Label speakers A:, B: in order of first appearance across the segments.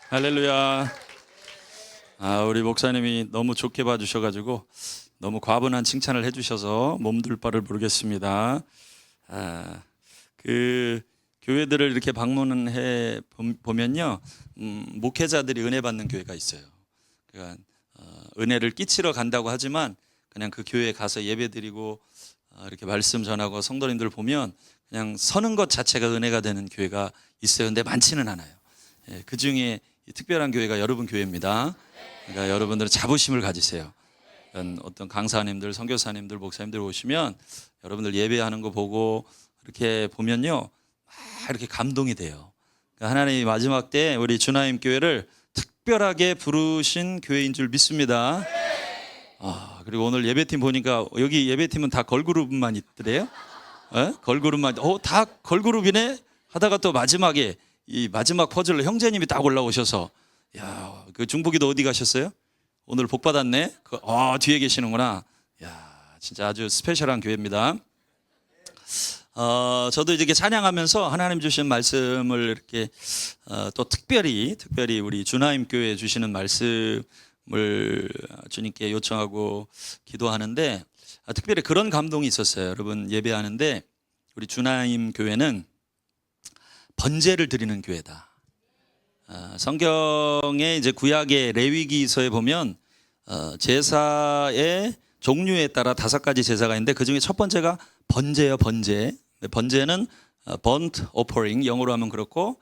A: 할렐루야. 우리 목사님이 너무 좋게 봐주셔가지고 너무 과분한 칭찬을 해주셔서 몸둘 바를 모르겠습니다. 그 교회들을 이렇게 방문해 보면요, 목회자들이 은혜 받는 교회가 있어요. 그러니까 은혜를 끼치러 간다고 하지만 그냥 그 교회에 가서 예배드리고 이렇게 말씀 전하고 성도님들 보면 그냥 서는 것 자체가 은혜가 되는 교회가 있어요. 근데 많지는 않아요. 그 중에 특별한 교회가 여러분 교회입니다. 그러니까 여러분들은 자부심을 가지세요. 어떤 강사님들, 선교사님들, 목사님들 오시면 여러분들 예배하는 거 보고 이렇게 보면요, 이렇게 감동이 돼요. 그러니까 하나님이 마지막 때 우리 주나임 교회를 특별하게 부르신 교회인 줄 믿습니다. 그리고 오늘 예배팀 보니까 여기 예배팀은 다 걸그룹만 있더래요. 걸그룹만, 다 걸그룹이네 하다가 또 마지막에 이 마지막 퍼즐로 형제님이 딱 올라오셔서, 야, 그 중복이도 어디 가셨어요? 오늘 복 받았네. 뒤에 계시는구나. 야, 진짜 아주 스페셜한 교회입니다. 저도 이렇게 찬양하면서 하나님 주신 말씀을 이렇게 또 특별히 우리 주나임 교회 주시는 말씀을 주님께 요청하고 기도하는데, 특별히 그런 감동이 있었어요. 여러분, 예배하는데 우리 주나임 교회는 번제를 드리는 교회다. 성경의 이제 구약의 레위기서에 보면 제사의 종류에 따라 5가지 제사가 있는데 그 중에 첫 번째가 번제예요. 번제. 번제는 burnt offering, 영어로 하면 그렇고,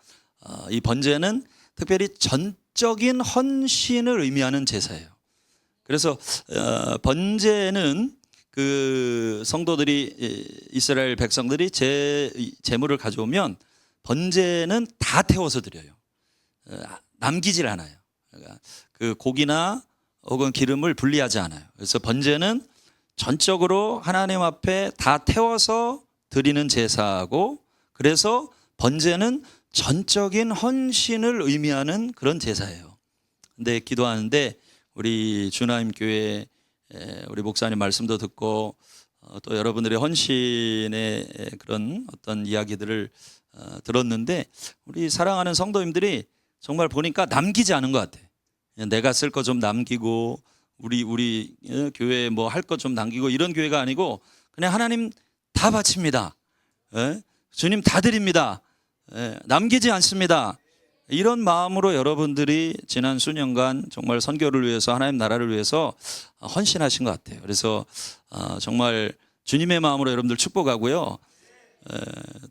A: 이 번제는 특별히 전적인 헌신을 의미하는 제사예요. 그래서 번제는 그 성도들이, 이스라엘 백성들이 제물을 가져오면 번제는 다 태워서 드려요. 남기질 않아요. 그러니까 그 고기나 혹은 기름을 분리하지 않아요. 그래서 번제는 전적으로 하나님 앞에 다 태워서 드리는 제사고, 그래서 번제는 전적인 헌신을 의미하는 그런 제사예요. 근데 기도하는데 우리 주나임 교회 우리 목사님 말씀도 듣고 또 여러분들의 헌신의 그런 어떤 이야기들을 들었는데, 우리 사랑하는 성도님들이 정말 보니까 남기지 않은 것 같아. 내가 쓸 거 좀 남기고 우리 교회 뭐 할 거 좀 남기고 이런 교회가 아니고 그냥 하나님 다 바칩니다. 주님 다 드립니다. 남기지 않습니다. 이런 마음으로 여러분들이 지난 수년간 정말 선교를 위해서, 하나님 나라를 위해서 헌신하신 것 같아요. 그래서 정말 주님의 마음으로 여러분들 축복하고요.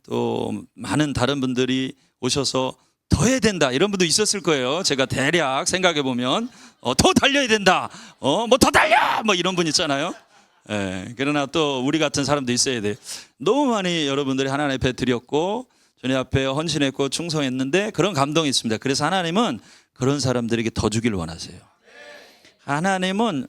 A: 또 많은 다른 분들이 오셔서 더 해야 된다 이런 분도 있었을 거예요. 제가 대략 생각해 보면 더 달려야 된다, 뭐 더 달려, 뭐 이런 분 있잖아요. 그러나 또 우리 같은 사람도 있어야 돼요. 너무 많이 여러분들이 하나님 앞에 드렸고 주님 앞에 헌신했고 충성했는데 그런 감동이 있습니다. 그래서 하나님은 그런 사람들에게 더 주길 원하세요. 하나님은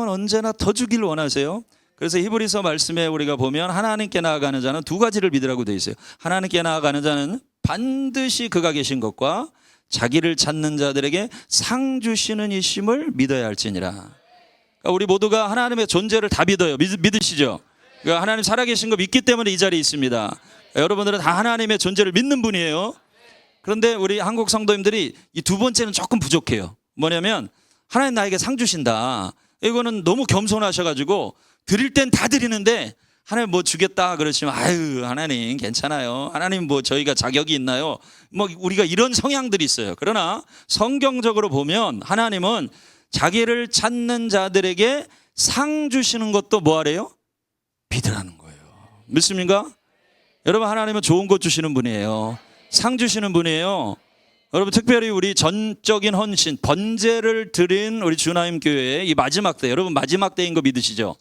A: 언제나 더 주길 원하세요. 그래서 히브리서 말씀에 우리가 보면 하나님께 나아가는 자는 2가지를 믿으라고 되어 있어요. 하나님께 나아가는 자는 반드시 그가 계신 것과 자기를 찾는 자들에게 상 주시는 이심을 믿어야 할지니라. 그러니까 우리 모두가 하나님의 존재를 다 믿어요. 믿으시죠? 그러니까 하나님 살아계신 거 믿기 때문에 이 자리에 있습니다. 여러분들은 다 하나님의 존재를 믿는 분이에요. 그런데 우리 한국 성도님들이 이 2번째는 조금 부족해요. 뭐냐면 하나님 나에게 상 주신다, 이거는 너무 겸손하셔가지고 드릴 땐 다 드리는데 하나님 뭐 주겠다 그러시면 아유 하나님 괜찮아요, 하나님 뭐 저희가 자격이 있나요, 뭐 우리가 이런 성향들이 있어요. 그러나 성경적으로 보면 하나님은 자기를 찾는 자들에게 상 주시는 것도 뭐 하래요? 믿으라는 거예요. 믿습니까? 여러분, 하나님은 좋은 것 주시는 분이에요. 상 주시는 분이에요. 여러분, 특별히 우리 전적인 헌신, 번제를 드린 우리 주나임 교회의 이 마지막 때, 여러분 마지막 때인 거 믿으시죠?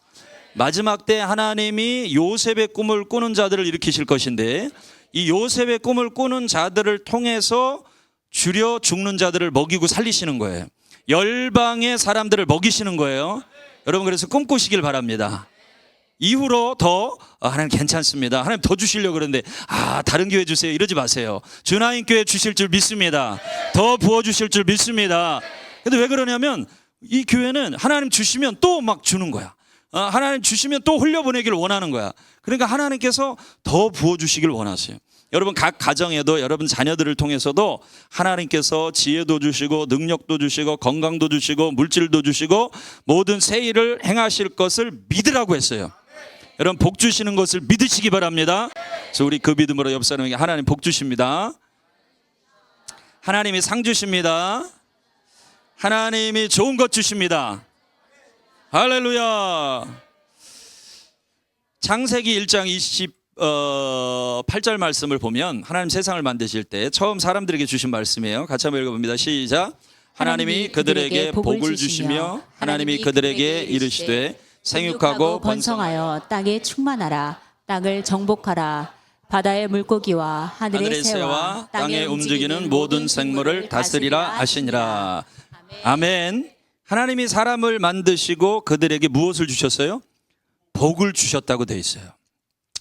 A: 마지막 때 하나님이 요셉의 꿈을 꾸는 자들을 일으키실 것인데, 이 요셉의 꿈을 꾸는 자들을 통해서 줄여 죽는 자들을 먹이고 살리시는 거예요. 열방의 사람들을 먹이시는 거예요. 여러분, 그래서 꿈꾸시길 바랍니다. 이후로 더 하나님 괜찮습니다, 하나님 더 주시려고 그러는데 다른 교회 주세요 이러지 마세요. 주나임 교회 주실 줄 믿습니다. 더 부어주실 줄 믿습니다. 근데 왜 그러냐면 이 교회는 하나님 주시면 또 막 주는 거야. 하나님 주시면 또 흘려보내기를 원하는 거야. 그러니까 하나님께서 더 부어주시길 원하세요. 여러분 각 가정에도 여러분 자녀들을 통해서도 하나님께서 지혜도 주시고 능력도 주시고 건강도 주시고 물질도 주시고 모든 새 일을 행하실 것을 믿으라고 했어요. 여러분 복 주시는 것을 믿으시기 바랍니다. 그래서 우리 그 믿음으로 옆 사람에게 하나님 복 주십니다. 하나님이 상 주십니다. 하나님이 좋은 것 주십니다. 할렐루야. 창세기 1장 28절 말씀을 보면 하나님 세상을 만드실 때 처음 사람들에게 주신 말씀이에요. 같이 한번 읽어봅니다. 시작. 하나님이 그들에게 복을 주시며 하나님이 그들에게 이르시되 생육하고
B: 번성하여 땅에 충만하라. 땅을 정복하라. 바다의 물고기와 하늘의 새와
A: 땅에 움직이는 모든 생물을 다스리라 하시니라. 아멘. 하나님이 사람을 만드시고 그들에게 무엇을 주셨어요? 복을 주셨다고 되어 있어요.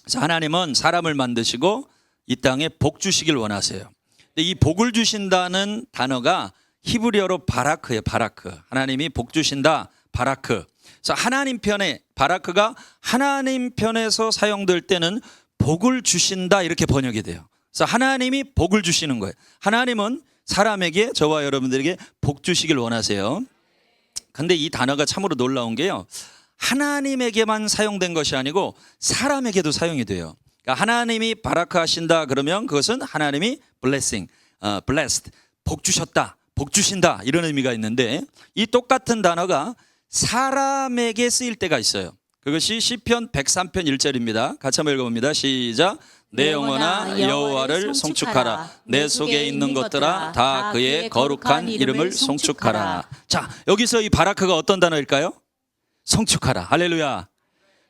A: 그래서 하나님은 사람을 만드시고 이 땅에 복 주시길 원하세요. 근데 이 복을 주신다는 단어가 히브리어로 바라크예요. 바라크. 하나님이 복 주신다. 바라크. 그래서 하나님 편에 바라크가 하나님 편에서 사용될 때는 복을 주신다 이렇게 번역이 돼요. 그래서 하나님이 복을 주시는 거예요. 하나님은 사람에게 저와 여러분들에게 복 주시길 원하세요. 근데 이 단어가 참으로 놀라운 게요. 하나님에게만 사용된 것이 아니고 사람에게도 사용이 돼요. 그러니까 하나님이 바라크 하신다 그러면 그것은 하나님이 blessing, blessed, 복 주셨다, 복 주신다 이런 의미가 있는데 이 똑같은 단어가 사람에게 쓰일 때가 있어요. 그것이 시편 103편 1절입니다. 같이 한번 읽어봅니다. 시작. 내 영혼아 여호와를 송축하라. 내 속에 있는 것들아 다 그의 거룩한 이름을 송축하라. 자, 여기서 이 바라크가 어떤 단어일까요? 송축하라. 할렐루야.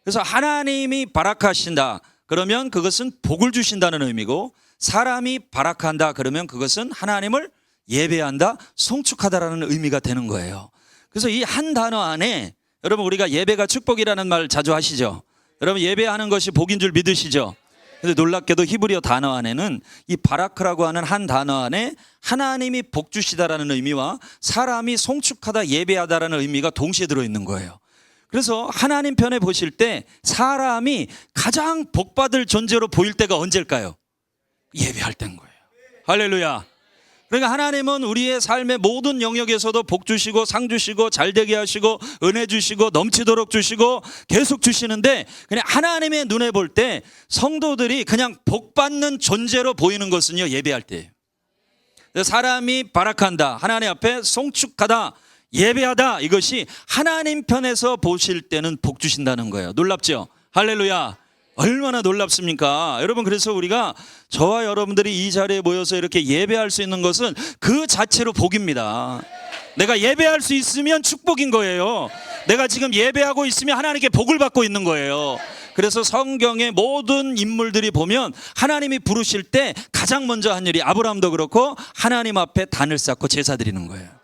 A: 그래서 하나님이 바라크하신다 그러면 그것은 복을 주신다는 의미고 사람이 바라크한다 그러면 그것은 하나님을 예배한다, 송축하다라는 의미가 되는 거예요. 그래서 이 한 단어 안에 여러분 우리가 예배가 축복이라는 말 자주 하시죠. 여러분 예배하는 것이 복인 줄 믿으시죠. 근데 놀랍게도 히브리어 단어 안에는 이 바라크라고 하는 한 단어 안에 하나님이 복 주시다라는 의미와 사람이 송축하다 예배하다라는 의미가 동시에 들어있는 거예요. 그래서 하나님 편에 보실 때 사람이 가장 복받을 존재로 보일 때가 언제일까요? 예배할 때인 거예요. 할렐루야. 그러니까 하나님은 우리의 삶의 모든 영역에서도 복 주시고 상 주시고 잘되게 하시고 은혜 주시고 넘치도록 주시고 계속 주시는데 그냥 하나님의 눈에 볼 때 성도들이 그냥 복받는 존재로 보이는 것은요 예배할 때예요. 사람이 바라크한다, 하나님 앞에 송축하다, 예배하다, 이것이 하나님 편에서 보실 때는 복 주신다는 거예요. 놀랍죠? 할렐루야. 얼마나 놀랍습니까? 여러분 그래서 우리가 저와 여러분들이 이 자리에 모여서 이렇게 예배할 수 있는 것은 그 자체로 복입니다. 내가 예배할 수 있으면 축복인 거예요. 내가 지금 예배하고 있으면 하나님께 복을 받고 있는 거예요. 그래서 성경의 모든 인물들이 보면 하나님이 부르실 때 가장 먼저 한 일이 아브라함도 그렇고 하나님 앞에 단을 쌓고 제사 드리는 거예요.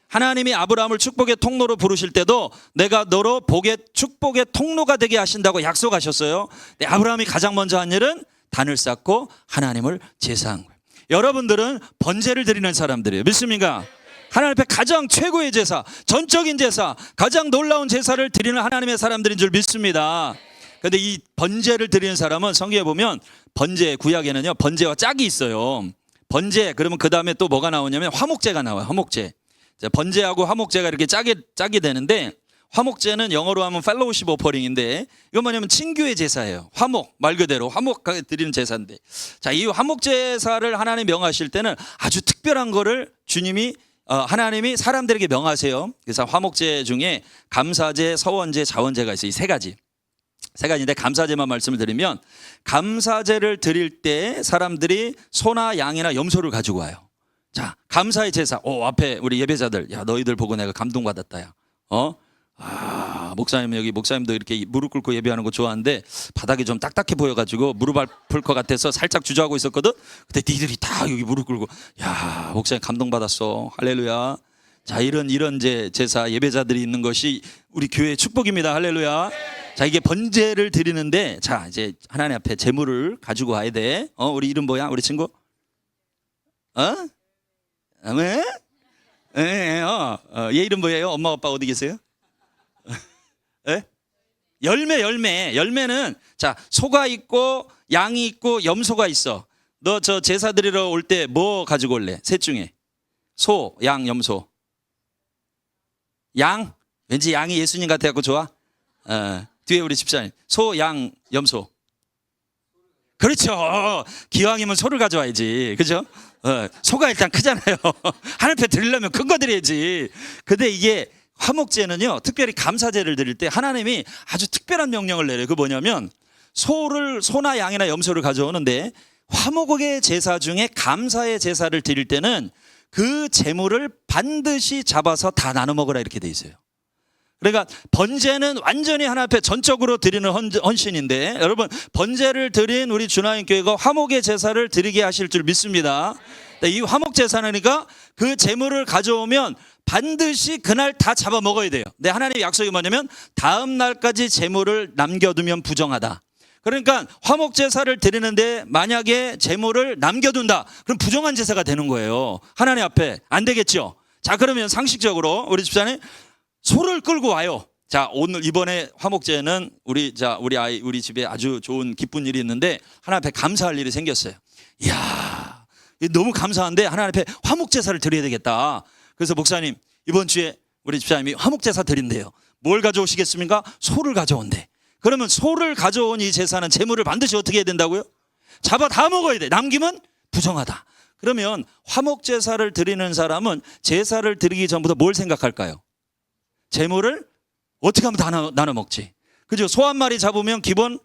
A: 하나님이 아브라함을 축복의 통로로 부르실 때도 내가 너로 복의 축복의 통로가 되게 하신다고 약속하셨어요. 근데 아브라함이 가장 먼저 한 일은 단을 쌓고 하나님을 제사한 거예요. 여러분들은 번제를 드리는 사람들이에요. 믿습니까? 하나님 앞에 가장 최고의 제사, 전적인 제사, 가장 놀라운 제사를 드리는 하나님의 사람들인 줄 믿습니다. 그런데 이 번제를 드리는 사람은 성경에 보면 번제, 구약에는요 번제와 짝이 있어요. 번제 그러면 그 다음에 또 뭐가 나오냐면 화목제가 나와요. 화목제. 번제하고 화목제가 이렇게 짝이 되는데 화목제는 영어로 하면 펠로우십 오퍼링인데 이건 뭐냐면 친교의 제사예요. 화목, 말 그대로 화목하게 드리는 제사인데 자, 이 화목 제사를 하나님 명하실 때는 아주 특별한 거를 주님이 하나님이 사람들에게 명하세요. 그래서 화목제 중에 감사제, 서원제, 자원제가 있어요. 이 세 가지인데 감사제만 말씀을 드리면 감사제를 드릴 때 사람들이 소나 양이나 염소를 가지고 와요. 자, 감사의 제사. 앞에 우리 예배자들, 야, 너희들 보고 내가 감동받았다. 야. 목사님, 여기 목사님도 이렇게 무릎 꿇고 예배하는 거 좋아하는데 바닥이 좀 딱딱해 보여가지고 무릎 아플 것 같아서 살짝 주저하고 있었거든? 근데 니들이 다 여기 무릎 꿇고, 야, 목사님 감동받았어. 할렐루야. 자, 이런 제사 예배자들이 있는 것이 우리 교회의 축복입니다. 할렐루야. 자, 이게 번제를 드리는데, 자, 이제 하나님 앞에 제물을 가지고 와야 돼. 우리 이름 뭐야? 우리 친구? 아멘? 얘 이름 뭐예요? 엄마 아빠 어디 계세요? 예? 열매는 자, 소가 있고 양이 있고 염소가 있어. 너 저 제사 드리러 올 때 뭐 가지고 올래? 셋 중에. 소, 양, 염소. 양? 왠지 양이 예수님 같아갖고 좋아? 뒤에 우리 집사님. 소, 양, 염소. 그렇죠. 기왕이면 소를 가져와야지. 그죠? 소가 일단 크잖아요. 하나님 앞에 드리려면 큰 거 드려야지. 근데 이게 화목제는요, 특별히 감사제를 드릴 때 하나님이 아주 특별한 명령을 내려요. 그 뭐냐면 소나 양이나 염소를 가져오는데 화목의 제사 중에 감사의 제사를 드릴 때는 그 제물을 반드시 잡아서 다 나눠 먹으라 이렇게 돼 있어요. 그러니까 번제는 완전히 하나님 앞에 전적으로 드리는 헌신인데, 여러분 번제를 드린 우리 주나인 교회가 화목의 제사를 드리게 하실 줄 믿습니다. 이 화목 제사니까 그 제물을 가져오면 반드시 그날 다 잡아 먹어야 돼요. 근데 하나님의 약속이 뭐냐면 다음 날까지 제물을 남겨두면 부정하다. 그러니까 화목 제사를 드리는데 만약에 제물을 남겨둔다, 그럼 부정한 제사가 되는 거예요. 하나님 앞에 안 되겠죠. 자, 그러면 상식적으로 우리 집사님 소를 끌고 와요. 자, 오늘 이번에 화목제는 우리 집에 아주 좋은 기쁜 일이 있는데 하나님 앞에 감사할 일이 생겼어요. 이야, 너무 감사한데 하나님 앞에 화목 제사를 드려야 되겠다. 그래서 목사님 이번 주에 우리 집사님이 화목 제사 드린대요. 뭘 가져오시겠습니까? 소를 가져온대. 그러면 소를 가져온 이 제사는 제물을 반드시 어떻게 해야 된다고요? 잡아 다 먹어야 돼. 남기면 부정하다. 그러면 화목 제사를 드리는 사람은 제사를 드리기 전부터 뭘 생각할까요? 제물을 어떻게 하면 다 나눠 먹지? 그죠? 소 한 마리 잡으면 기본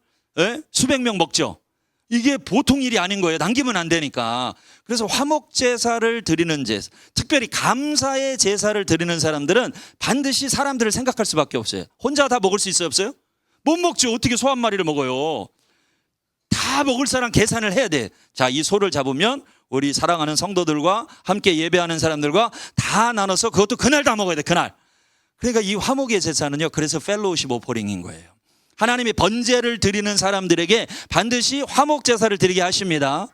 A: 수백 명 먹죠. 이게 보통 일이 아닌 거예요. 남기면 안 되니까. 그래서 화목 제사를 드리는 제사, 특별히 감사의 제사를 드리는 사람들은 반드시 사람들을 생각할 수밖에 없어요. 혼자 다 먹을 수 있어요, 없어요? 못 먹죠. 어떻게 소 한 마리를 먹어요? 다 먹을 사람 계산을 해야 돼. 자, 이 소를 잡으면 우리 사랑하는 성도들과 함께 예배하는 사람들과 다 나눠서 그것도 그날 다 먹어야 돼. 그날. 그러니까 이 화목의 제사는요, 그래서 펠로우십 오퍼링인 거예요. 하나님이 번제를 드리는 사람들에게 반드시 화목 제사를 드리게 하십니다.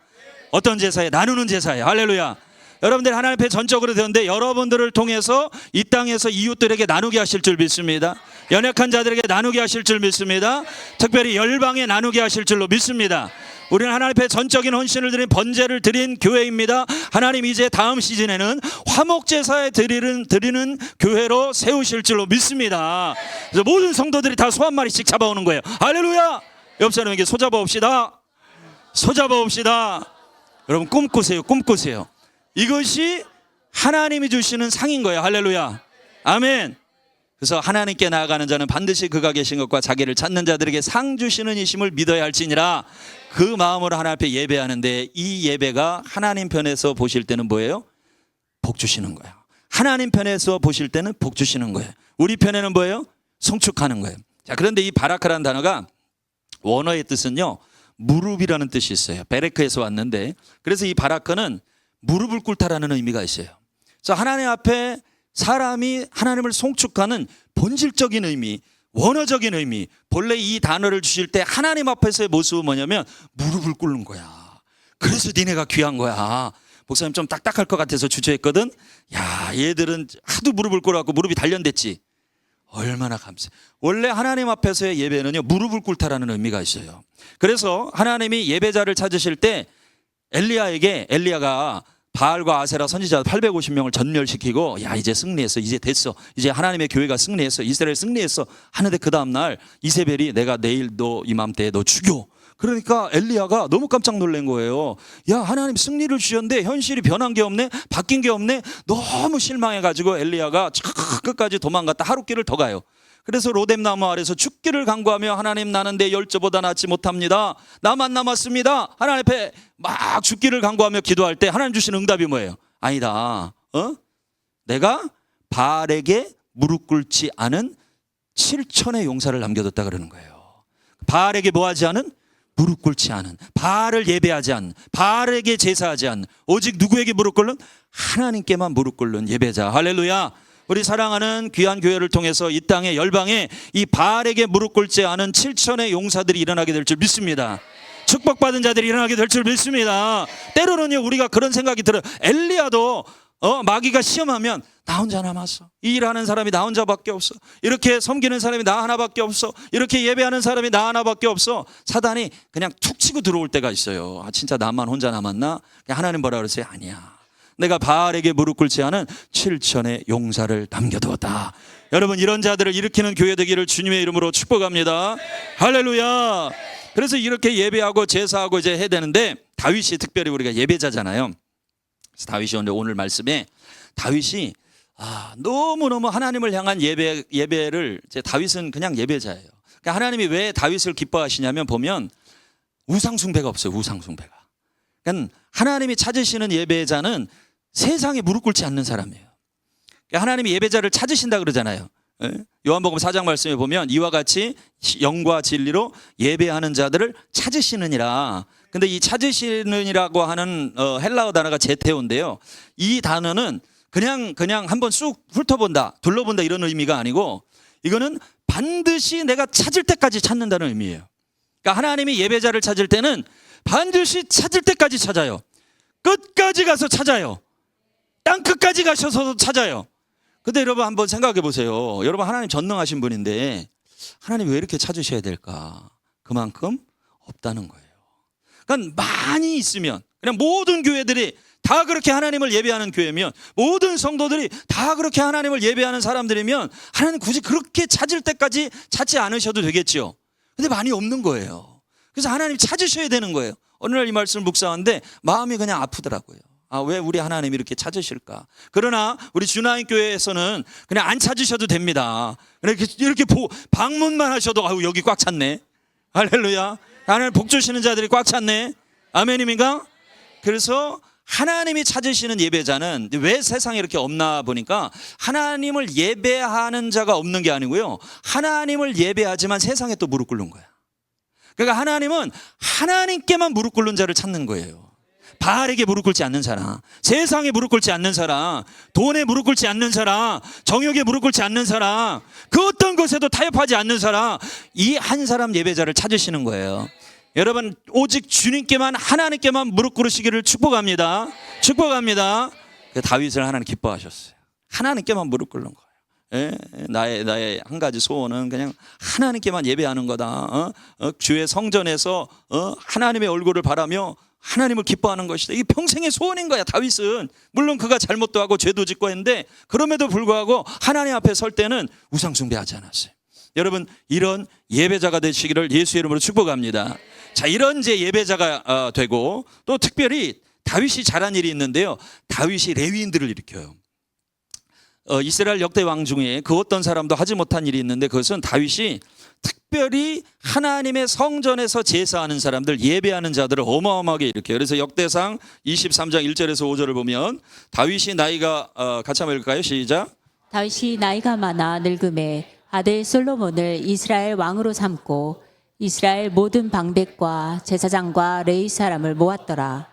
A: 어떤 제사에? 나누는 제사예요. 할렐루야. 여러분들 하나님 앞에 전적으로 되는데 여러분들을 통해서 이 땅에서 이웃들에게 나누게 하실 줄 믿습니다. 연약한 자들에게 나누게 하실 줄 믿습니다. 특별히 열방에 나누게 하실 줄로 믿습니다. 우리는 하나님 앞에 전적인 헌신을 드린 번제를 드린 교회입니다. 하나님 이제 다음 시즌에는 화목 제사에 드리는 교회로 세우실 줄로 믿습니다. 그래서 모든 성도들이 다 소 한 마리씩 잡아오는 거예요. 할렐루야. 옆 사람에게 소 잡아옵시다. 소 잡아옵시다. 여러분 꿈꾸세요. 꿈꾸세요. 이것이 하나님이 주시는 상인 거예요. 할렐루야. 아멘. 그래서 하나님께 나아가는 자는 반드시 그가 계신 것과 자기를 찾는 자들에게 상 주시는 이심을 믿어야 할지니라. 그 마음으로 하나님 앞에 예배하는데 이 예배가 하나님 편에서 보실 때는 뭐예요? 복 주시는 거예요. 하나님 편에서 보실 때는 복 주시는 거예요. 우리 편에는 뭐예요? 성축하는 거예요. 자, 그런데 이 바라크라는 단어가 원어의 뜻은요, 무릎이라는 뜻이 있어요. 베레크에서 왔는데, 그래서 이 바라크는 무릎을 꿇다라는 의미가 있어요. 그래서 하나님 앞에 사람이 하나님을 송축하는 본질적인 의미, 원어적인 의미, 본래 이 단어를 주실 때 하나님 앞에서의 모습은 뭐냐면 무릎을 꿇는 거야. 그래서 니네가 귀한 거야. 목사님 좀 딱딱할 것 같아서 주저했거든. 야, 얘들은 하도 무릎을 꿇어갖고 무릎이 단련됐지. 얼마나 감사해. 원래 하나님 앞에서의 예배는요, 무릎을 꿇다라는 의미가 있어요. 그래서 하나님이 예배자를 찾으실 때 엘리야가 바알과 아세라 선지자 850명을 전멸시키고, 야, 이제 승리했어, 이제 됐어, 이제 하나님의 교회가 승리했어, 이스라엘 승리했어 하는데 그 다음날 이세벨이 내가 내일 너 이맘때에 너 죽여. 그러니까 엘리야가 너무 깜짝 놀란 거예요. 야, 하나님 승리를 주셨는데 현실이 변한 게 없네, 바뀐 게 없네. 너무 실망해가지고 엘리야가 끝까지 도망갔다 하룻길을 더 가요. 그래서 로뎀나무 아래서 죽기를 간구하며 하나님, 나는 내 열조보다 낫지 못합니다. 나만 남았습니다. 하나님 앞에 막 죽기를 간구하며 기도할 때 하나님 주시는 응답이 뭐예요? 아니다. 내가 바알에게 무릎 꿇지 않은 7천의 용사를 남겨뒀다 그러는 거예요. 바알에게 뭐하지 않은? 무릎 꿇지 않은, 바알을 예배하지 않은, 바알에게 제사하지 않은, 오직 누구에게 무릎 꿇는? 하나님께만 무릎 꿇는 예배자. 할렐루야. 우리 사랑하는 귀한 교회를 통해서 이 땅의 열방에 이 바알에게 무릎 꿇지 않은 7천의 용사들이 일어나게 될 줄 믿습니다. 축복받은 자들이 일어나게 될 줄 믿습니다. 때로는요, 우리가 그런 생각이 들어요. 엘리야도 마귀가 시험하면 나 혼자 남았어. 이 일하는 사람이 나 혼자밖에 없어. 이렇게 섬기는 사람이 나 하나밖에 없어. 이렇게 예배하는 사람이 나 하나밖에 없어. 사단이 그냥 툭 치고 들어올 때가 있어요. 아, 진짜 나만 혼자 남았나? 하나님 뭐라 그랬어요? 아니야. 내가 바알에게 무릎 꿇지 않은 7천의 용사를 남겨두었다. 여러분, 이런 자들을 일으키는 교회 되기를 주님의 이름으로 축복합니다. 할렐루야. 그래서 이렇게 예배하고 제사하고 이제 해야 되는데, 다윗이 특별히 우리가 예배자잖아요. 그래서 다윗이 오늘 말씀에 다윗이 너무너무 하나님을 향한 예배를 이제 다윗은 그냥 예배자예요. 그러니까 하나님이 왜 다윗을 기뻐하시냐면 보면 우상숭배가 없어요. 우상숭배가. 그러니까 하나님이 찾으시는 예배자는 세상에 무릎 꿇지 않는 사람이에요. 그러니까 하나님이 예배자를 찾으신다 그러잖아요. 요한복음 4장 말씀에 보면 이와 같이 영과 진리로 예배하는 자들을 찾으시느니라. 근데 이 찾으시느니라고 하는 헬라어 단어가 제테오인데요. 이 단어는 그냥 한번 쑥 훑어본다, 둘러본다 이런 의미가 아니고, 이거는 반드시 내가 찾을 때까지 찾는다는 의미예요. 그러니까 하나님이 예배자를 찾을 때는 반드시 찾을 때까지 찾아요. 끝까지 가서 찾아요. 땅 끝까지 가셔서 찾아요. 근데 여러분 한번 생각해 보세요. 여러분, 하나님 전능하신 분인데 하나님 왜 이렇게 찾으셔야 될까? 그만큼 없다는 거예요. 그러니까 많이 있으면, 그냥 모든 교회들이 다 그렇게 하나님을 예배하는 교회면, 모든 성도들이 다 그렇게 하나님을 예배하는 사람들이면 하나님 굳이 그렇게 찾을 때까지 찾지 않으셔도 되겠죠. 근데 많이 없는 거예요. 그래서 하나님 찾으셔야 되는 거예요. 어느 날 이 말씀을 묵상하는데 마음이 그냥 아프더라고요. 왜 우리 하나님이 이렇게 찾으실까? 그러나 우리 주나인 교회에서는 그냥 안 찾으셔도 됩니다. 이렇게 방문만 하셔도 여기 꽉 찼네. 할렐루야. 하나님 복 주시는 자들이 꽉 찼네. 아멘입니까? 그래서 하나님이 찾으시는 예배자는 왜 세상에 이렇게 없나 보니까, 하나님을 예배하는 자가 없는 게 아니고요, 하나님을 예배하지만 세상에 또 무릎 꿇는 거야. 그러니까 하나님은 하나님께만 무릎 꿇는 자를 찾는 거예요. 바알에게 무릎 꿇지 않는 사람, 세상에 무릎 꿇지 않는 사람, 돈에 무릎 꿇지 않는 사람, 정욕에 무릎 꿇지 않는 사람, 그 어떤 것에도 타협하지 않는 사람, 이 한 사람 예배자를 찾으시는 거예요. 여러분, 오직 주님께만, 하나님께만 무릎 꿇으시기를 축복합니다. 축복합니다. 다윗을 하나님 기뻐하셨어요. 하나님께만 무릎 꿇는 거예요. 나의 한 가지 소원은 그냥 하나님께만 예배하는 거다. 주의 성전에서 하나님의 얼굴을 바라며 하나님을 기뻐하는 것이다. 이게 평생의 소원인 거야. 다윗은 물론 그가 잘못도 하고 죄도 짓고 했는데, 그럼에도 불구하고 하나님 앞에 설 때는 우상숭배하지 않았어요. 여러분, 이런 예배자가 되시기를 예수의 이름으로 축복합니다. 자, 이런 이제 예배자가 되고, 또 특별히 다윗이 잘한 일이 있는데요, 다윗이 레위인들을 일으켜요. 이스라엘 역대 왕 중에 그 어떤 사람도 하지 못한 일이 있는데, 그것은 다윗이 특별히 하나님의 성전에서 제사하는 사람들, 예배하는 자들을 어마어마하게 일으켜요. 그래서 역대상 23장 1절에서 5절을 보면, 다윗이 나이가 같이 한번 읽을까요? 시작.
B: 다윗이 나이가 많아 늙음에 아들 솔로몬을 이스라엘 왕으로 삼고 이스라엘 모든 방백과 제사장과 레위 사람을 모았더라.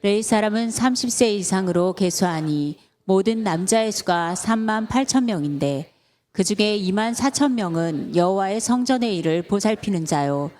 B: 레위 사람은 30세 이상으로 계수하니 모든 남자의 수가 3만 8천 명인데, 그 중에 2만 4천 명은 여호와의 성전의 일을 보살피는 자요,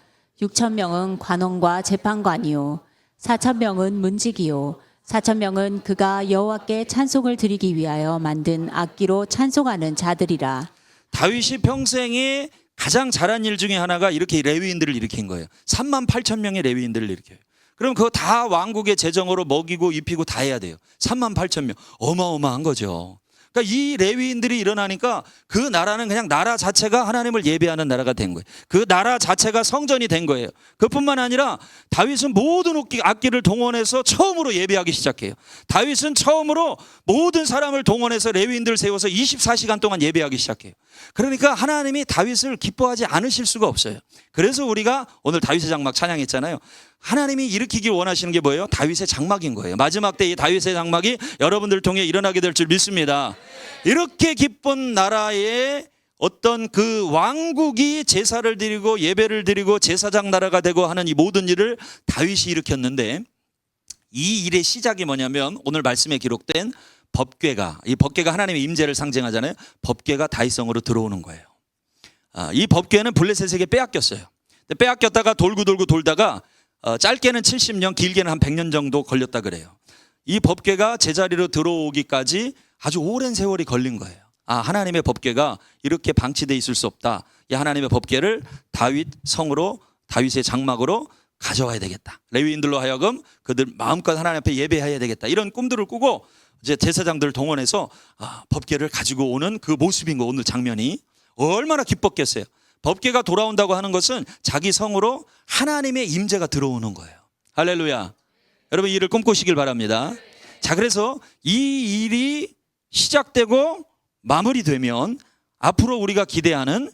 B: 6천 명은 관원과 재판관이요, 4천 명은 문지기요, 4천 명은 그가 여호와께 찬송을 드리기 위하여 만든 악기로 찬송하는 자들이라.
A: 다윗이 평생에 가장 잘한 일 중에 하나가 이렇게 레위인들을 일으킨 거예요. 3만 8천 명의 레위인들을 일으켜요. 그럼 그거 다 왕국의 재정으로 먹이고 입히고 다 해야 돼요. 3만 8천 명. 어마어마한 거죠. 그러니까 이 레위인들이 일어나니까 그 나라는 그냥 나라 자체가 하나님을 예배하는 나라가 된 거예요. 그 나라 자체가 성전이 된 거예요. 그뿐만 아니라 다윗은 모든 악기를 동원해서 처음으로 예배하기 시작해요. 다윗은 처음으로 모든 사람을 동원해서 레위인들 세워서 24시간 동안 예배하기 시작해요. 그러니까 하나님이 다윗을 기뻐하지 않으실 수가 없어요. 그래서 우리가 오늘 다윗의 장막 찬양했잖아요. 하나님이 일으키기 원하시는 게 뭐예요? 다윗의 장막인 거예요. 마지막 때 이 다윗의 장막이 여러분들 통해 일어나게 될 줄 믿습니다. 이렇게 기쁜 나라의 어떤 그 왕국이 제사를 드리고 예배를 드리고 제사장 나라가 되고 하는 이 모든 일을 다윗이 일으켰는데, 이 일의 시작이 뭐냐면 오늘 말씀에 기록된 법궤가, 이 법궤가 하나님의 임재를 상징하잖아요. 법궤가 다윗성으로 들어오는 거예요. 이 법궤는 블레셋에게 빼앗겼어요. 빼앗겼다가 돌고 돌다가 짧게는 70년, 길게는 한 100년 정도 걸렸다 그래요. 이 법궤가 제자리로 들어오기까지 아주 오랜 세월이 걸린 거예요. 아, 하나님의 법궤가 이렇게 방치되어 있을 수 없다. 이 하나님의 법궤를 다윗 성으로, 다윗의 장막으로 가져와야 되겠다. 레위인들로 하여금 그들 마음껏 하나님 앞에 예배해야 되겠다. 이런 꿈들을 꾸고 이제 제사장들을 동원해서 법궤를 가지고 오는 그 모습인 거, 오늘 장면이 얼마나 기뻤겠어요. 법궤가 돌아온다고 하는 것은 자기 성으로 하나님의 임재가 들어오는 거예요. 할렐루야. 여러분 이 일을 꿈꾸시길 바랍니다. 자, 그래서 이 일이 시작되고 마무리되면 앞으로 우리가 기대하는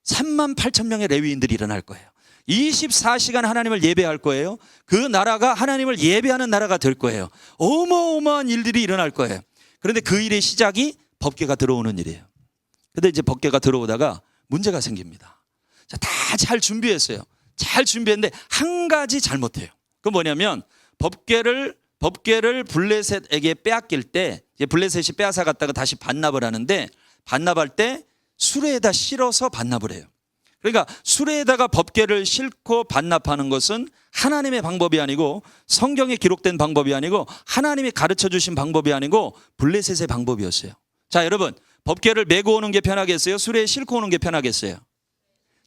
A: 3만 8천 명의 레위인들이 일어날 거예요. 24시간 하나님을 예배할 거예요. 그 나라가 하나님을 예배하는 나라가 될 거예요. 어마어마한 일들이 일어날 거예요. 그런데 그 일의 시작이 법궤가 들어오는 일이에요. 근데 이제 법궤가 들어오다가 문제가 생깁니다. 다 잘 준비했어요. 잘 준비했는데 한 가지 잘못해요. 그건 뭐냐면 법궤를 블레셋에게 빼앗길 때, 이제 블레셋이 빼앗아 갔다가 다시 반납을 하는데, 반납할 때 수레에다 실어서 반납을 해요. 그러니까 수레에다가 법궤를 싣고 반납하는 것은 하나님의 방법이 아니고, 성경에 기록된 방법이 아니고, 하나님이 가르쳐 주신 방법이 아니고 블레셋의 방법이었어요. 자, 여러분, 법궤를 메고 오는 게 편하겠어요? 수레에 싣고 오는 게 편하겠어요?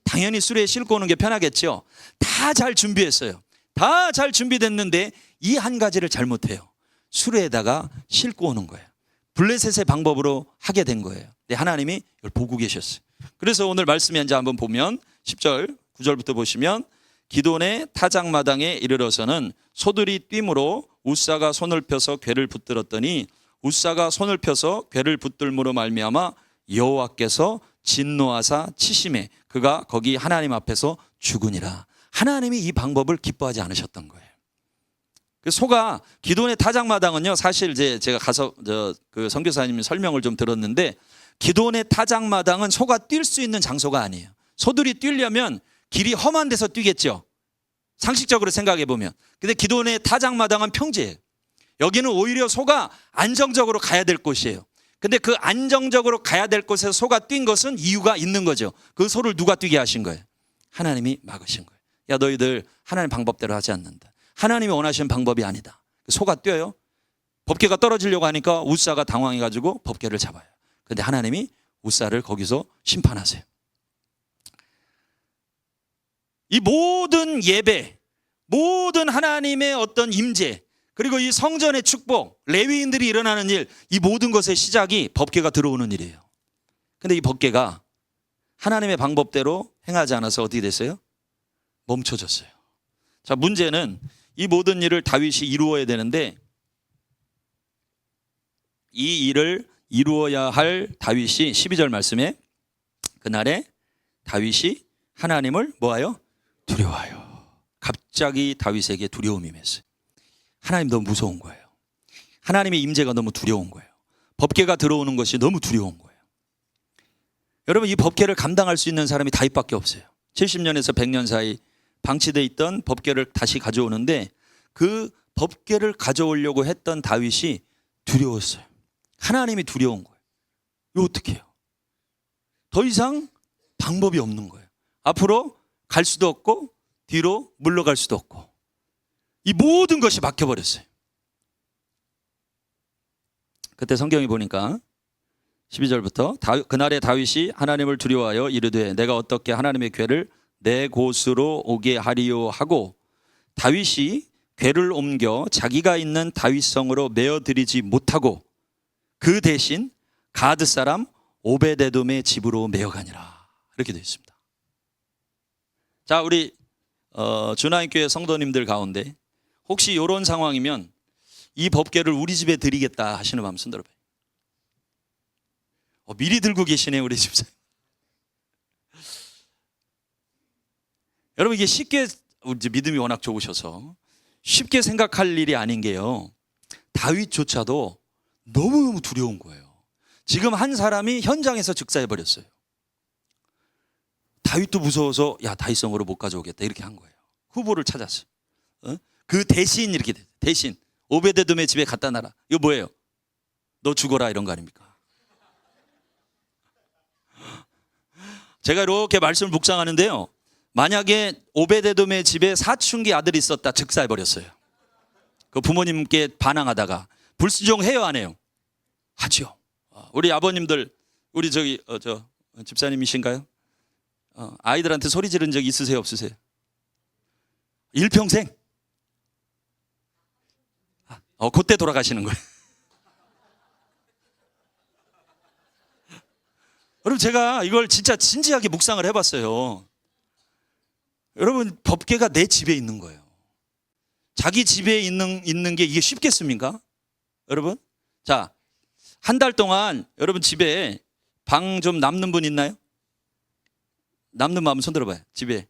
A: 당연히 수레에 싣고 오는 게 편하겠죠. 다 잘 준비했어요. 다 잘 준비됐는데 이 한 가지를 잘못해요. 수레에다가 싣고 오는 거예요. 블레셋의 방법으로 하게 된 거예요. 네, 하나님이 이걸 보고 계셨어요. 그래서 오늘 말씀에 이제 한번 보면 10절, 9절부터 보시면, 기돈의 타작마당에 이르러서는 소들이 뛰므로 우사가 손을 펴서 궤를 붙들었더니, 우사가 손을 펴서 궤를 붙들므로 말미암아 여호와께서 진노하사 치심에 그가 거기 하나님 앞에서 죽으니라. 하나님이 이 방법을 기뻐하지 않으셨던 거예요. 그 소가, 기돈의 타작마당은요, 사실 이제 제가 가서 그 선교사님 설명을 좀 들었는데, 기돈의 타작마당은 소가 뛸 수 있는 장소가 아니에요. 소들이 뛰려면 길이 험한 데서 뛰겠죠. 상식적으로 생각해 보면. 근데 기돈의 타작마당은 평지예요. 여기는 오히려 소가 안정적으로 가야 될 곳이에요. 근데 그 안정적으로 가야 될 곳에서 소가 뛴 것은 이유가 있는 거죠. 그 소를 누가 뛰게 하신 거예요? 하나님이 막으신 거예요. 야, 너희들 하나님 방법대로 하지 않는다. 하나님이 원하시는 방법이 아니다. 소가 뛰어요. 법궤가 떨어지려고 하니까 우사가 당황해가지고 법궤를 잡아요. 그런데 하나님이 우사를 거기서 심판하세요. 이 모든 예배, 모든 하나님의 어떤 임재, 그리고 이 성전의 축복, 레위인들이 일어나는 일, 이 모든 것의 시작이 법궤가 들어오는 일이에요. 근데 이 법궤가 하나님의 방법대로 행하지 않아서 어떻게 됐어요? 멈춰졌어요. 자, 문제는 이 모든 일을 다윗이 이루어야 되는데, 이 일을 이루어야 할 다윗이 12절 말씀에, 그날에 다윗이 하나님을 뭐하여? 두려워하여. 갑자기 다윗에게 두려움이 임했어요. 하나님 너무 무서운 거예요. 하나님의 임재가 너무 두려운 거예요. 법궤가 들어오는 것이 너무 두려운 거예요. 여러분, 이 법궤를 감당할 수 있는 사람이 다윗밖에 없어요. 70년에서 100년 사이 방치되어 있던 법궤를 다시 가져오는데, 그 법궤를 가져오려고 했던 다윗이 두려웠어요. 하나님이 두려운 거예요. 이거 어떻게 해요? 더 이상 방법이 없는 거예요. 앞으로 갈 수도 없고 뒤로 물러갈 수도 없고, 이 모든 것이 막혀버렸어요. 그때 성경이 보니까 12절부터, 그날에 다윗이 하나님을 두려워하여 이르되 내가 어떻게 하나님의 궤를 내 곳으로 오게 하리요 하고, 다윗이 궤를 옮겨 자기가 있는 다윗성으로 메어드리지 못하고 그 대신 가드 사람 오베데돔의 집으로 메어가니라. 이렇게 되어 있습니다. 자, 우리 주나인교회 성도님들 가운데 혹시 이런 상황이면 이 법궤를 우리 집에 드리겠다 하시는 마음 손 들어봐요. 미리 들고 계시네요, 우리 집사님. 여러분, 이게 쉽게, 우리 믿음이 워낙 좋으셔서 쉽게 생각할 일이 아닌 게요, 다윗조차도 너무너무 두려운 거예요. 지금 한 사람이 현장에서 즉사해버렸어요. 다윗도 무서워서 야, 다윗성으로 못 가져오겠다 이렇게 한 거예요. 후보를 찾았어요. 그 대신 이렇게 돼. 대신 오베데돔의 집에 갖다 놔라. 이거 뭐예요? 너 죽어라 이런 거 아닙니까? 제가 이렇게 말씀을 묵상하는데요, 만약에 오베데돔의 집에 사춘기 아들이 있었다, 즉사해버렸어요. 그 부모님께 반항하다가 불순종해요, 안 해요? 하죠. 우리 아버님들, 우리 저기 저 집사님이신가요? 아이들한테 소리 지른 적 있으세요, 없으세요? 일평생? 그때 돌아가시는 거예요. 여러분, 제가 이걸 진짜 진지하게 묵상을 해봤어요. 여러분, 법궤가 내 집에 있는 거예요. 자기 집에 있는 게 이게 쉽겠습니까? 여러분? 자, 한 달 동안 여러분 집에 방 좀 남는 분 있나요? 남는 분 한번 손 들어봐요. 집에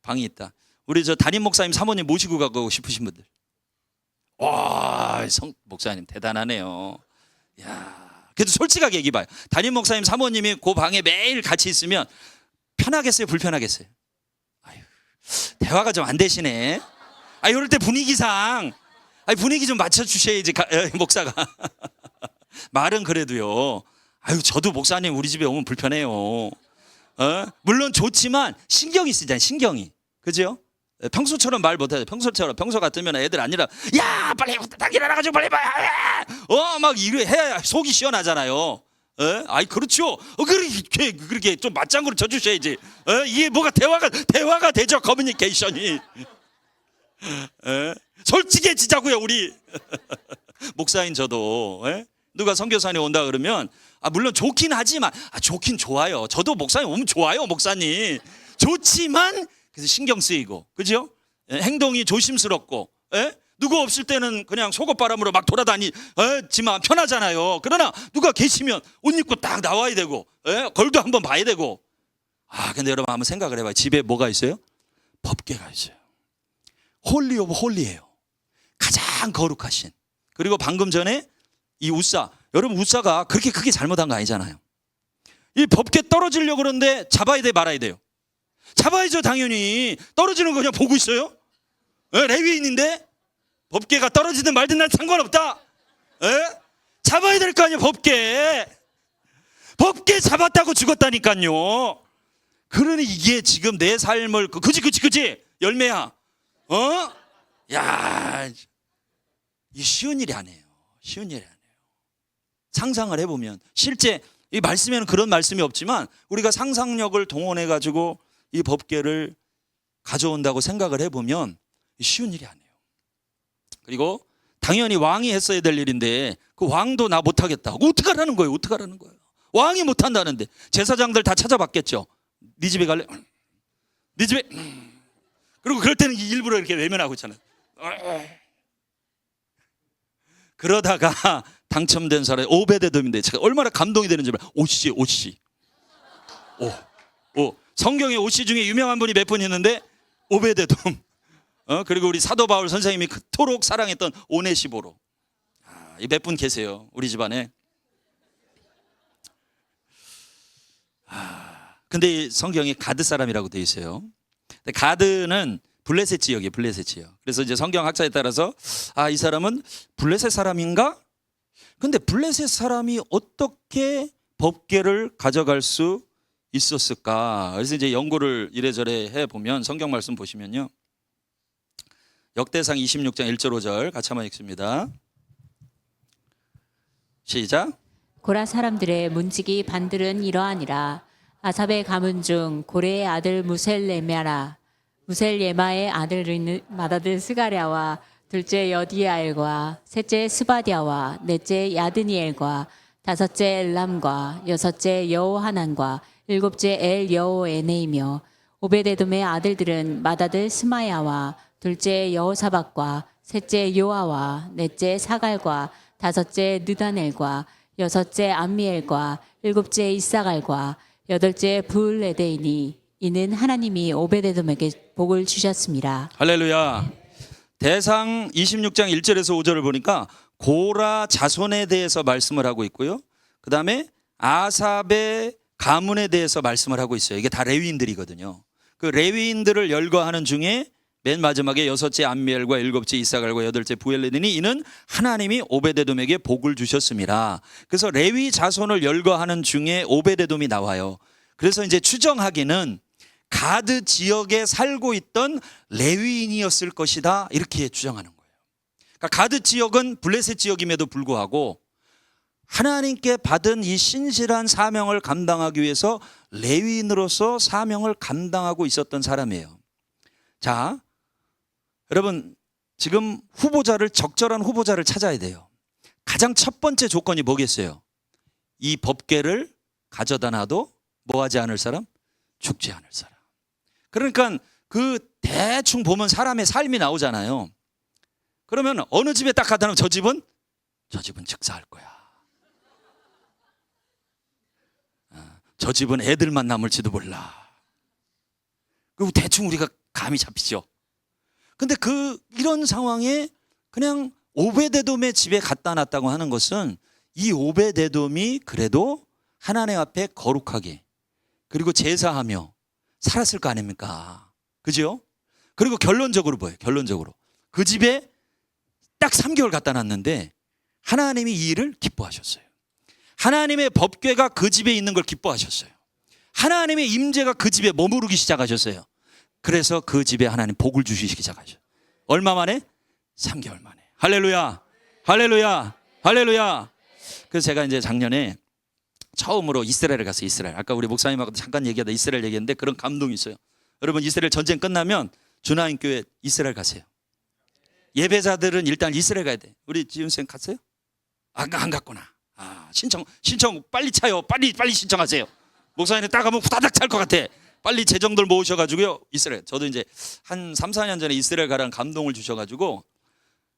A: 방이 있다. 우리 저 담임 목사님 사모님 모시고 가고 싶으신 분들. 와, 목사님 대단하네요. 야, 그래도 솔직하게 얘기해봐요. 담임 목사님 사모님이 그 방에 매일 같이 있으면 편하겠어요, 불편하겠어요? 아유, 대화가 좀 안 되시네. 이럴 때 분위기상 분위기 좀 맞춰주셔야지 목사가. 말은 그래도요. 저도 목사님 우리 집에 오면 불편해요. 물론 좋지만 신경이 쓰잖아요. 신경이. 그죠? 평소처럼 말 못해요. 평소 같으면 애들 아니라 야 빨리 딱 일어나가지고 빨리 막 이래 해야 속이 시원하잖아요. 그렇죠. 그렇게 좀 맞장구를 쳐주셔야지. 이게 뭐가 대화가 되죠. 커뮤니케이션이. 솔직해지자고요, 우리. 목사인 저도 누가 선교사님 온다 그러면 물론 좋긴 하지만 좋긴 좋아요. 저도 목사님 오면 좋아요, 목사님. 좋지만 그래서 신경 쓰이고, 그죠? 행동이 조심스럽고, 누구 없을 때는 그냥 속옷바람으로 막 돌아다니지만 편하잖아요. 그러나 누가 계시면 옷 입고 딱 나와야 되고, 걸도 한번 봐야 되고. 근데 여러분 한번 생각을 해봐요. 집에 뭐가 있어요? 법궤가 있어요. 홀리 오브 홀리예요. 가장 거룩하신. 그리고 방금 전에 이 우사, 여러분 우사가 그렇게 크게 잘못한 거 아니잖아요. 이 법궤 떨어지려고 그러는데 잡아야 돼, 말아야 돼요? 잡아야죠, 당연히. 떨어지는 거 그냥 보고 있어요? 레위인인데 법궤가 떨어지든 말든 난 상관없다. 잡아야 될 거 아니에요, 법궤. 법궤 잡았다고 죽었다니까요. 그러니 이게 지금 내 삶을 그치 열매야. 야, 이 쉬운 일이 아니에요. 쉬운 일이 아니에요. 상상을 해보면 실제 이 말씀에는 그런 말씀이 없지만 우리가 상상력을 동원해 가지고 이 법궤를 가져온다고 생각을 해보면 쉬운 일이 아니에요. 그리고 당연히 왕이 했어야 될 일인데 그 왕도 나 못하겠다. 어떡하라는 거예요? 어떡하라는 거예요? 왕이 못한다는데 제사장들 다 찾아봤겠죠. 네 집에 갈래? 네 집에. 그리고 그럴 때는 일부러 이렇게 외면하고 있잖아요. 그러다가 당첨된 사람이 오베데돔인데 제가 얼마나 감동이 되는지 몰라요. 오씨. 성경에 오씨 중에 유명한 분이 몇 분 있는데 오베데돔. 그리고 우리 사도 바울 선생님이 그토록 사랑했던 오네시보로. 이 몇 분 계세요, 우리 집안에. 근데 성경에 가드 사람이라고 되어 있어요. 근데 가드는 블레셋 지역이에요, 블레셋 지역. 그래서 이제 성경 학자에 따라서 이 사람은 블레셋 사람인가? 근데 블레셋 사람이 어떻게 법궤를 가져갈 수 있었을까? 그래서 이제 연구를 이래저래 해보면 성경 말씀 보시면요. 역대상 26장 1절 5절 같이 한번 읽습니다. 시작.
B: 고라 사람들의 문지기 반들은 이러하니라. 아삽의 가문 중 고레의 아들 무셀예마의 아들 마다드 스가랴와 둘째 여디야엘과 셋째 스바디아와 넷째 야드니엘과 다섯째 엘람과 여섯째 여호하난과 일곱째 엘여호에네이며 오베데돔의 아들들은 마다드 스마야와 둘째 여호사박과 셋째 요아와 넷째 사갈과 다섯째 느다넬과 여섯째 암미엘과 일곱째 이사갈과 여덟째 부울레데이니 이는 하나님이 오베데돔에게 복을 주셨습니다.
A: 할렐루야. 대상 26장 1절에서 5절을 보니까 고라 자손에 대해서 말씀을 하고 있고요. 그 다음에 아삽의 가문에 대해서 말씀을 하고 있어요. 이게 다 레위인들이거든요. 그 레위인들을 열거하는 중에 맨 마지막에 여섯째 암미엘과 일곱째 이사갈과 여덟째 부엘레드니 이는 하나님이 오베데돔에게 복을 주셨습니다. 그래서 레위 자손을 열거하는 중에 오베데돔이 나와요. 그래서 이제 추정하기는 가드 지역에 살고 있던 레위인이었을 것이다, 이렇게 추정하는 거예요. 그러니까 가드 지역은 블레셋 지역임에도 불구하고 하나님께 받은 이 신실한 사명을 감당하기 위해서 레위인으로서 사명을 감당하고 있었던 사람이에요. 자, 여러분 지금 적절한 후보자를 찾아야 돼요. 가장 첫 번째 조건이 뭐겠어요? 이 법궤를 가져다 놔도 뭐하지 않을 사람? 죽지 않을 사람. 그러니까 그 대충 보면 사람의 삶이 나오잖아요. 그러면 어느 집에 딱 가다 놓으면 저 집은 즉사할 거야. 저 집은 애들만 남을지도 몰라. 그리고 대충 우리가 감이 잡히죠. 근데 이런 상황에 그냥 오베데돔의 집에 갖다 놨다고 하는 것은 이 오베데돔이 그래도 하나님 앞에 거룩하게 그리고 제사하며 살았을 거 아닙니까? 그죠? 그리고 결론적으로 뭐예요? 결론적으로 그 집에 딱 3개월 갖다 놨는데 하나님이 이 일을 기뻐하셨어요. 하나님의 법궤가 그 집에 있는 걸 기뻐하셨어요. 하나님의 임재가 그 집에 머무르기 시작하셨어요. 그래서 그 집에 하나님 복을 주시기 시작하셨어요. 얼마 만에? 3개월 만에. 할렐루야, 할렐루야, 할렐루야. 그래서 제가 이제 작년에 처음으로 이스라엘을 갔어요. 이스라엘. 아까 우리 목사님하고 잠깐 얘기하다 이스라엘 얘기했는데 그런 감동이 있어요. 여러분 이스라엘 전쟁 끝나면 주나인 교회 이스라엘 가세요. 예배자들은 일단 이스라엘 가야 돼. 우리 지훈쌤 갔어요? 안 갔구나. 신청 빨리 차요. 빨리 신청하세요. 목사님 딱 가면 후다닥 찰 것 같아. 빨리 재정들 모으셔가지고요. 이스라엘. 저도 이제 한 3, 4년 전에 이스라엘 가라는 감동을 주셔가지고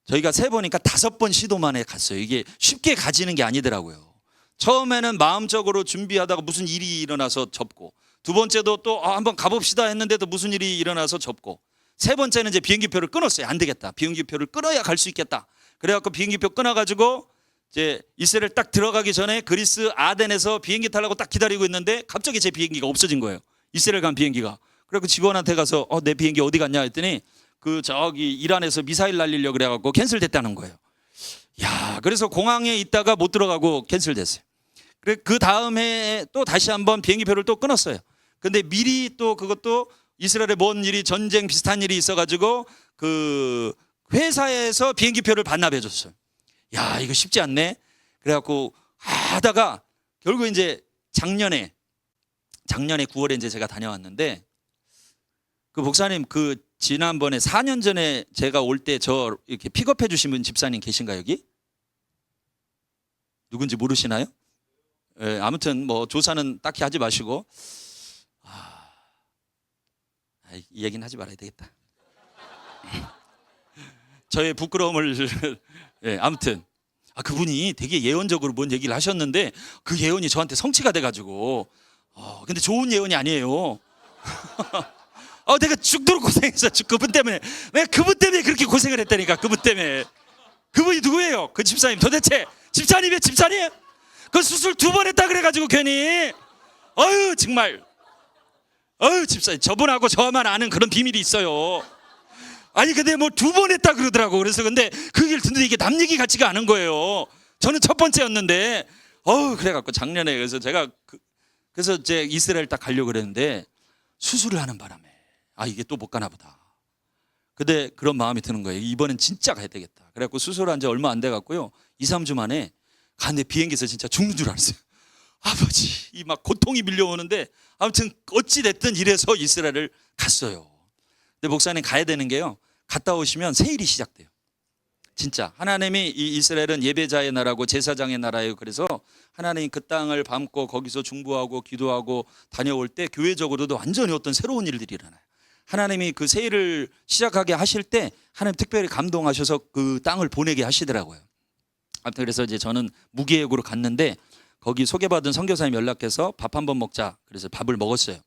A: 저희가 세보니까 5번 시도 만에 갔어요. 이게 쉽게 가지는 게 아니더라고요. 처음에는 마음적으로 준비하다가 무슨 일이 일어나서 접고, 두 번째도 또 한번 가봅시다 했는데도 무슨 일이 일어나서 접고, 세 번째는 이제 비행기표를 끊었어요. 안 되겠다. 비행기표를 끊어야 갈 수 있겠다. 그래갖고 비행기표 끊어가지고 이제 이스라엘 딱 들어가기 전에 그리스 아덴에서 비행기 타려고 딱 기다리고 있는데 갑자기 제 비행기가 없어진 거예요. 이스라엘 간 비행기가. 그래서 직원한테 가서 내 비행기 어디 갔냐 했더니 저기 이란에서 미사일 날리려고 그래갖고 캔슬됐다는 거예요. 야, 그래서 공항에 있다가 못 들어가고 캔슬됐어요. 그 다음에 또 다시 한번 비행기표를 또 끊었어요. 근데 미리 또 그것도 이스라엘에 뭔 일이 전쟁 비슷한 일이 있어가지고 그 회사에서 비행기표를 반납해 줬어요. 야, 이거 쉽지 않네. 그래갖고 하다가 결국 이제 작년에 9월에 이제 제가 다녀왔는데 그 목사님 지난번에 4년 전에 제가 올 때 저 이렇게 픽업해 주신 분 집사님 계신가 여기? 누군지 모르시나요? 예, 아무튼 뭐 조사는 딱히 하지 마시고 이 얘기는 하지 말아야 되겠다. 저의 부끄러움을 예, 아무튼 그분이 되게 예언적으로 뭔 얘기를 하셨는데 그 예언이 저한테 성취가 돼가지고 근데 좋은 예언이 아니에요. 내가 죽도록 고생했어. 그분 때문에. 내가 그분 때문에 그렇게 고생을 했다니까. 그분 때문에. 그분이 누구예요? 그 집사님. 도대체 집사님이에요? 집사님? 그 수술 2번 했다 그래가지고 괜히 정말 집사님 저분하고 저만 아는 그런 비밀이 있어요. 아니 근데 뭐 2번 했다 그러더라고. 그래서 근데 그 얘기를 듣는데 이게 남 얘기 같지가 않은 거예요. 저는 첫 번째였는데 그래갖고 작년에 그래서 제가 그래서 이제 이스라엘 딱 가려고 그랬는데 수술을 하는 바람에 이게 또 못 가나 보다. 근데 그런 마음이 드는 거예요. 이번엔 진짜 가야 되겠다. 그래갖고 수술한 지 얼마 안 돼갖고요 2, 3주 만에 가는데 비행기에서 진짜 죽는 줄 알았어요. 아버지 이 막 고통이 밀려오는데 아무튼 어찌 됐든 이래서 이스라엘을 갔어요. 근데 목사님 가야 되는 게요, 갔다 오시면 세일이 시작돼요. 진짜 하나님이 이 이스라엘은 예배자의 나라고 제사장의 나라예요. 그래서 하나님이 그 땅을 밟고 거기서 중보하고 기도하고 다녀올 때 교회적으로도 완전히 어떤 새로운 일들이 일어나요. 하나님이 그 세일을 시작하게 하실 때 하나님 특별히 감동하셔서 그 땅을 보내게 하시더라고요. 아무튼 그래서 이제 저는 무계획으로 갔는데 거기 소개받은 선교사님 연락해서 밥 한번 먹자. 그래서 밥을 먹었어요.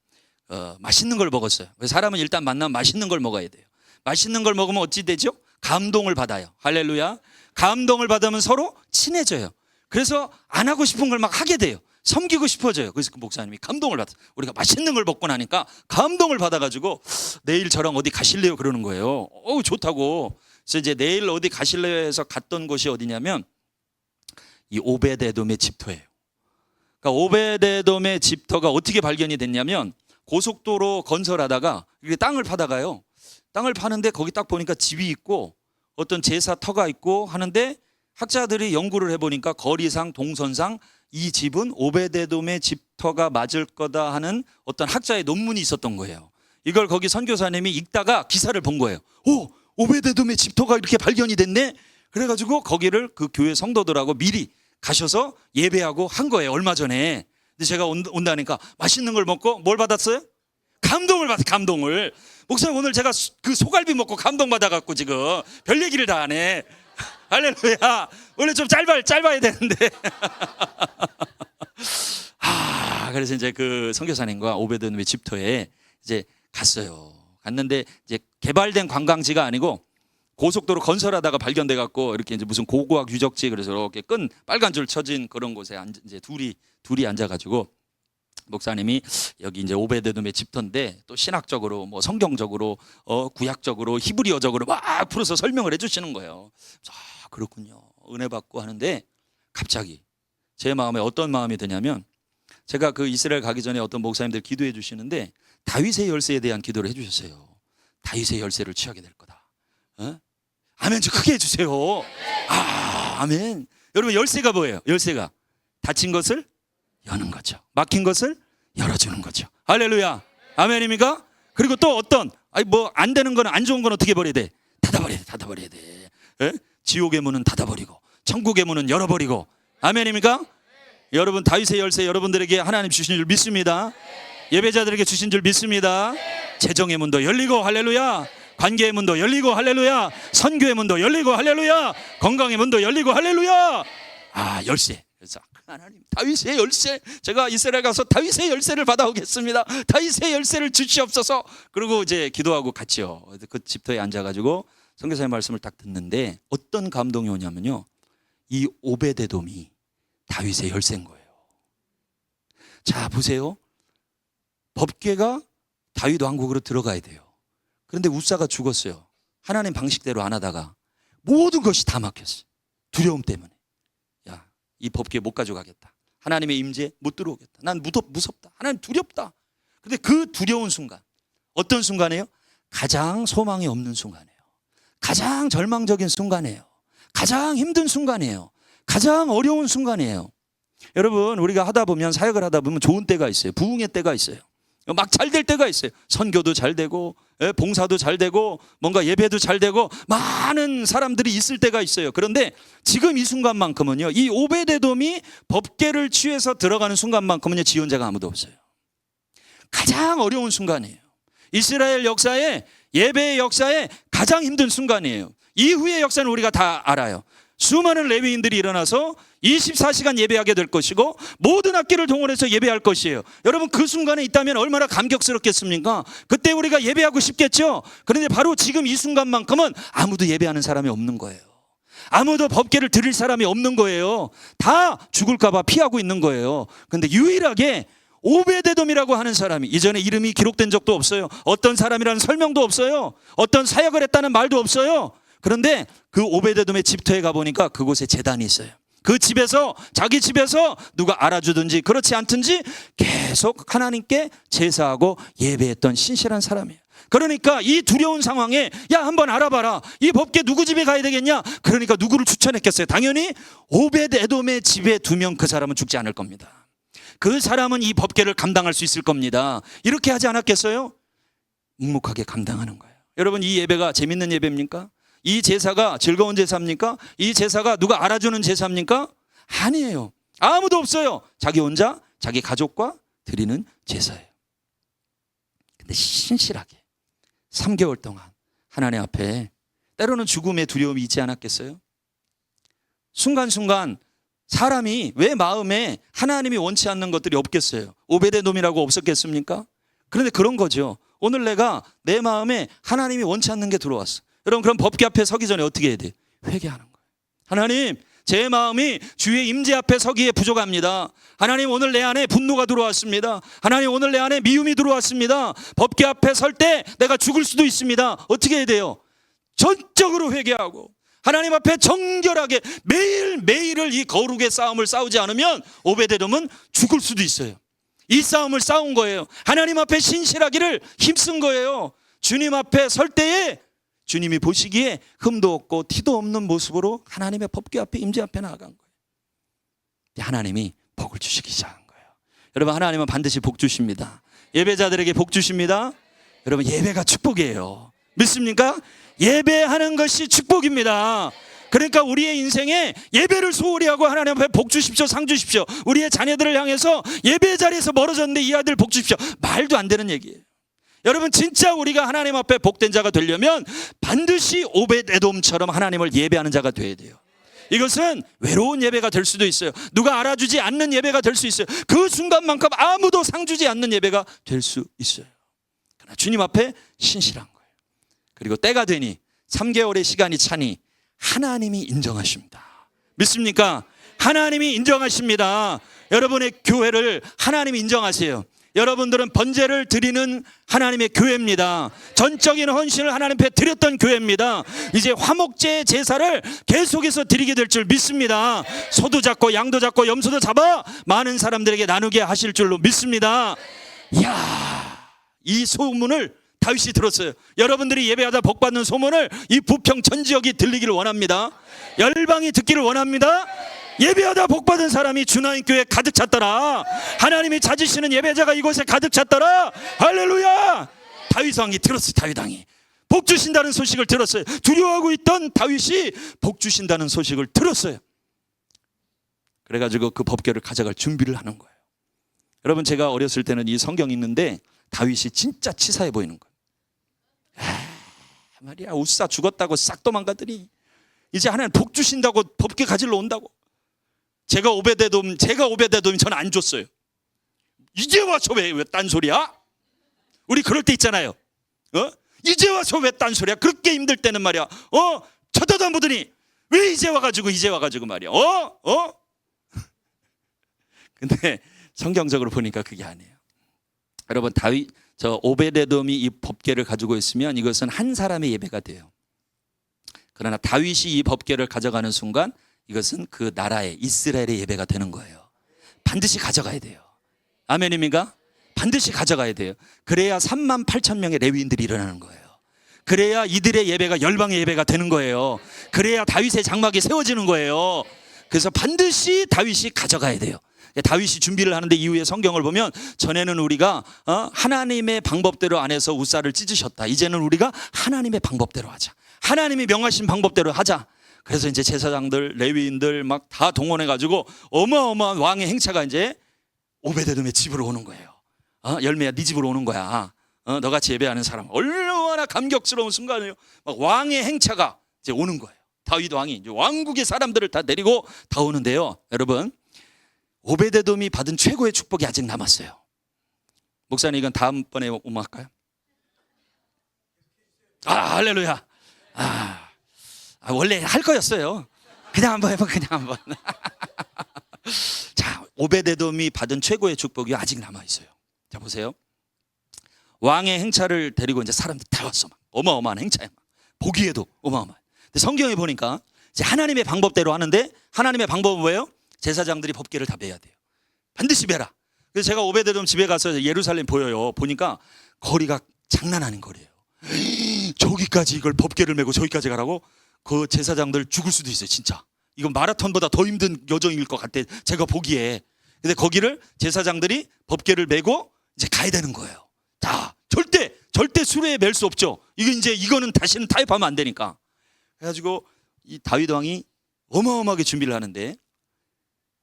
A: 맛있는 걸 먹었어요. 사람은 일단 만나면 맛있는 걸 먹어야 돼요. 맛있는 걸 먹으면 어찌 되죠? 감동을 받아요. 할렐루야. 감동을 받으면 서로 친해져요. 그래서 안 하고 싶은 걸 막 하게 돼요. 섬기고 싶어져요. 그래서 그 목사님이 감동을 받았어요. 우리가 맛있는 걸 먹고 나니까 감동을 받아가지고 내일 저랑 어디 가실래요? 그러는 거예요. 좋다고. 그래서 이제 내일 어디 가실래요? 해서 갔던 곳이 어디냐면 이 오베데돔의 집터예요. 그러니까 오베데돔의 집터가 어떻게 발견이 됐냐면 고속도로 건설하다가 땅을 파다가요. 땅을 파는데 거기 딱 보니까 집이 있고 어떤 제사터가 있고 하는데 학자들이 연구를 해보니까 거리상 동선상 이 집은 오베데돔의 집터가 맞을 거다 하는 어떤 학자의 논문이 있었던 거예요. 이걸 거기 선교사님이 읽다가 기사를 본 거예요. 오, 오베데돔의 집터가 이렇게 발견이 됐네. 그래가지고 거기를 그 교회 성도들하고 미리 가셔서 예배하고 한 거예요. 얼마 전에. 근데 제가 온다니까 맛있는 걸 먹고 뭘 받았어요? 감동을 받았어요. 감동을. 목사님 오늘 제가 그 소갈비 먹고 감동받아갖고 지금 별 얘기를 다 하네. 할렐루야. 원래 좀 짧아야 되는데. 그래서 이제 그 선교사님과 오베데돔의 집터에 이제 갔어요. 갔는데 이제 개발된 관광지가 아니고 고속도로 건설하다가 발견돼 갖고 이렇게 이제 무슨 고고학 유적지 그래서 이렇게 끈 빨간 줄 쳐진 그런 곳에 이제 둘이 앉아가지고 목사님이 여기 이제 오베데돔의 집터인데 또 신학적으로 뭐 성경적으로 구약적으로 히브리어적으로 막 풀어서 설명을 해주시는 거예요. 그렇군요. 은혜 받고 하는데 갑자기 제 마음에 어떤 마음이 드냐면 제가 그 이스라엘 가기 전에 어떤 목사님들 기도해 주시는데 다윗의 열쇠에 대한 기도를 해주셨어요. 다윗의 열쇠를 취하게 될 거다. 아멘 좀 크게 해주세요. 아멘. 여러분 열쇠가 뭐예요? 열쇠가 닫힌 것을 여는 거죠. 막힌 것을 열어주는 거죠. 할렐루야. 아멘입니까? 그리고 또 어떤 뭐 안 되는 거는 안 좋은 건 어떻게 버려야 돼? 닫아버려야 돼. 지옥의 문은 닫아버리고 천국의 문은 열어버리고. 아멘입니까? 여러분 다윗의 열쇠 여러분들에게 하나님 주신 줄 믿습니다. 예배자들에게 주신 줄 믿습니다. 재정의 문도 열리고 할렐루야. 관계의 문도 열리고 할렐루야. 선교의 문도 열리고 할렐루야. 건강의 문도 열리고 할렐루야. 열쇠. 그래서 하나님 다윗의 열쇠, 제가 이스라엘 가서 다윗의 열쇠를 받아오겠습니다. 다윗의 열쇠를 주시옵소서. 그리고 이제 기도하고 갔죠. 그 집터에 앉아가지고 선교사의 말씀을 딱 듣는데 어떤 감동이 오냐면요, 이 오베데돔이 다윗의 열쇠인 거예요. 자 보세요. 법궤가 다윗 왕국으로 들어가야 돼요. 그런데 우사가 죽었어요. 하나님 방식대로 안 하다가 모든 것이 다 막혔어요. 두려움 때문에. 야, 이 법궤 못 가져가겠다. 하나님의 임재 못 들어오겠다. 난 무섭다. 하나님 두렵다. 근데 그 두려운 순간, 어떤 순간이에요? 가장 소망이 없는 순간이에요. 가장 절망적인 순간이에요. 가장 힘든 순간이에요. 가장 어려운 순간이에요. 여러분 우리가 하다 보면, 사역을 하다 보면 좋은 때가 있어요. 부흥의 때가 있어요. 막 잘 될 때가 있어요. 선교도 잘 되고 봉사도 잘 되고 뭔가 예배도 잘 되고 많은 사람들이 있을 때가 있어요. 그런데 지금 이 순간만큼은요, 이 오베데돔이 법궤를 취해서 들어가는 순간만큼은요, 지원자가 아무도 없어요. 가장 어려운 순간이에요. 이스라엘 역사에, 예배의 역사에 가장 힘든 순간이에요. 이후의 역사는 우리가 다 알아요. 수많은 레위인들이 일어나서 24시간 예배하게 될 것이고 모든 악기를 동원해서 예배할 것이에요. 여러분 그 순간에 있다면 얼마나 감격스럽겠습니까? 그때 우리가 예배하고 싶겠죠. 그런데 바로 지금 이 순간만큼은 아무도 예배하는 사람이 없는 거예요. 아무도 법궤를 드릴 사람이 없는 거예요. 다 죽을까 봐 피하고 있는 거예요. 그런데 유일하게 오베데돔이라고 하는 사람이, 이전에 이름이 기록된 적도 없어요. 어떤 사람이라는 설명도 없어요. 어떤 사역을 했다는 말도 없어요. 그런데 그 오베데돔의 집터에 가보니까 그곳에 제단이 있어요. 그 집에서, 자기 집에서 누가 알아주든지 그렇지 않든지 계속 하나님께 제사하고 예배했던 신실한 사람이에요. 그러니까 이 두려운 상황에 야 한번 알아봐라, 이 법궤 누구 집에 가야 되겠냐. 그러니까 누구를 추천했겠어요? 당연히 오베데돔의 집에 두면 그 사람은 죽지 않을 겁니다. 그 사람은 이 법궤를 감당할 수 있을 겁니다. 이렇게 하지 않았겠어요? 묵묵하게 감당하는 거예요. 여러분 이 예배가 재밌는 예배입니까? 이 제사가 즐거운 제사입니까? 이 제사가 누가 알아주는 제사입니까? 아니에요. 아무도 없어요. 자기 혼자 자기 가족과 드리는 제사예요. 근데 신실하게 3개월 동안 하나님 앞에, 때로는 죽음의 두려움이 있지 않았겠어요? 순간순간 사람이 왜 마음에 하나님이 원치 않는 것들이 없겠어요? 오베데돔이라고 없었겠습니까? 그런데 그런 거죠. 오늘 내가 내 마음에 하나님이 원치 않는 게 들어왔어. 여러분 그럼 법궤 앞에 서기 전에 어떻게 해야 돼? 회개하는 거예요. 하나님, 제 마음이 주의 임재 앞에 서기에 부족합니다. 하나님 오늘 내 안에 분노가 들어왔습니다. 하나님 오늘 내 안에 미움이 들어왔습니다. 법궤 앞에 설 때 내가 죽을 수도 있습니다. 어떻게 해야 돼요? 전적으로 회개하고 하나님 앞에 정결하게 매일매일을 이 거룩의 싸움을 싸우지 않으면 오베데돔은 죽을 수도 있어요. 이 싸움을 싸운 거예요. 하나님 앞에 신실하기를 힘쓴 거예요. 주님 앞에 설 때에 주님이 보시기에 흠도 없고 티도 없는 모습으로 하나님의 법궤 앞에 임재 앞에 나아간 거예요. 하나님이 복을 주시기 시작한 거예요. 여러분, 하나님은 반드시 복 주십니다. 예배자들에게 복 주십니다. 여러분, 예배가 축복이에요. 믿습니까? 예배하는 것이 축복입니다. 그러니까 우리의 인생에 예배를 소홀히 하고 하나님 앞에 복 주십시오, 상 주십시오, 우리의 자녀들을 향해서 예배 자리에서 멀어졌는데 이 아들 복 주십시오, 말도 안 되는 얘기예요. 여러분, 진짜 우리가 하나님 앞에 복된 자가 되려면 반드시 오벳에돔처럼 하나님을 예배하는 자가 돼야 돼요. 이것은 외로운 예배가 될 수도 있어요. 누가 알아주지 않는 예배가 될 수 있어요. 그 순간만큼 아무도 상 주지 않는 예배가 될 수 있어요. 그러나 주님 앞에 신실한 거예요. 그리고 때가 되니 3개월의 시간이 차니 하나님이 인정하십니다. 믿습니까? 하나님이 인정하십니다. 여러분의 교회를 하나님이 인정하세요. 여러분들은 번제를 드리는 하나님의 교회입니다. 전적인 헌신을 하나님 앞에 드렸던 교회입니다. 이제 화목제 제사를 계속해서 드리게 될 줄 믿습니다. 소도 잡고 양도 잡고 염소도 잡아 많은 사람들에게 나누게 하실 줄로 믿습니다. 이야, 이 소문을 다윗이 들었어요. 여러분들이 예배하다 복받는 소문을 이 부평 전 지역이 들리기를 원합니다. 열방이 듣기를 원합니다. 예배하다 복받은 사람이 주나인 교회에 가득 찼더라. 하나님이 찾으시는 예배자가 이곳에 가득 찼더라. 할렐루야. 다윗 왕이 들었어요. 다윗 왕이 복 주신다는 소식을 들었어요. 두려워하고 있던 다윗이 복 주신다는 소식을 들었어요. 그래가지고 그 법궤를 가져갈 준비를 하는 거예요. 여러분, 제가 어렸을 때는 이 성경 읽는데 다윗이 진짜 치사해 보이는 거예요. 말이야, 우싸 죽었다고 싹 도망가더니 이제 하나님 복 주신다고 법궤 가지러 온다고. 제가 오베데돔 저는 안 줬어요. 이제 와서 왜 딴소리야? 우리 그럴 때 있잖아요. 이제 와서 왜 딴소리야? 그렇게 힘들 때는 말이야. 쳐다도 안 보더니 왜 이제 와가지고 말이야. 근데 성경적으로 보니까 그게 아니에요. 여러분, 오베데돔이 이 법궤를 가지고 있으면 이것은 한 사람의 예배가 돼요. 그러나 다윗이 이 법궤를 가져가는 순간 이것은 그 나라의 이스라엘의 예배가 되는 거예요. 반드시 가져가야 돼요. 아멘입니까? 반드시 가져가야 돼요. 그래야 38,000명의 레위인들이 일어나는 거예요. 그래야 이들의 예배가 열방의 예배가 되는 거예요. 그래야 다윗의 장막이 세워지는 거예요. 그래서 반드시 다윗이 가져가야 돼요. 다윗이 준비를 하는데 이후에 성경을 보면 전에는 우리가 하나님의 방법대로 안 해서 우사를 찢으셨다. 이제는 우리가 하나님의 방법대로 하자. 하나님이 명하신 방법대로 하자. 그래서 이제 제사장들, 레위인들 막 다 동원해가지고 어마어마한 왕의 행차가 이제 오베데돔의 집으로 오는 거예요. 열매야, 네 집으로 오는 거야. 너같이 예배하는 사람. 얼마나 감격스러운 순간이에요. 막 왕의 행차가 이제 오는 거예요. 다윗 왕이 이제 왕국의 사람들을 다 내리고 다 오는데요. 여러분, 오베데돔이 받은 최고의 축복이 아직 남았어요. 목사님, 이건 다음번에 오면 할까요? 할렐루야. 원래 할 거였어요. 그냥 한번 해봐, 그냥 한번. 자, 오베데돔이 받은 최고의 축복이 아직 남아 있어요. 자, 보세요. 왕의 행차를 데리고 이제 사람들 다 왔어. 막 어마어마한 행차야. 보기에도 어마어마해. 근데 성경에 보니까 이제 하나님의 방법대로 하는데, 하나님의 방법은 뭐예요? 제사장들이 법궤를 다 매야 돼요. 반드시 매라. 그래서 제가 오베데돔 집에 가서 예루살렘 보여요. 보니까 거리가 장난 아닌 거리예요. 저기까지 이걸 법궤를 메고 저기까지 가라고? 그 제사장들 죽을 수도 있어요. 진짜 이건 마라톤보다 더 힘든 여정일 것 같아, 제가 보기에. 근데 거기를 제사장들이 법궤를 메고 이제 가야 되는 거예요. 자, 절대 수레에 맬 수 없죠. 이거는 다시는 타협하면 안 되니까. 그래가지고 이 다윗 왕이 어마어마하게 준비를 하는데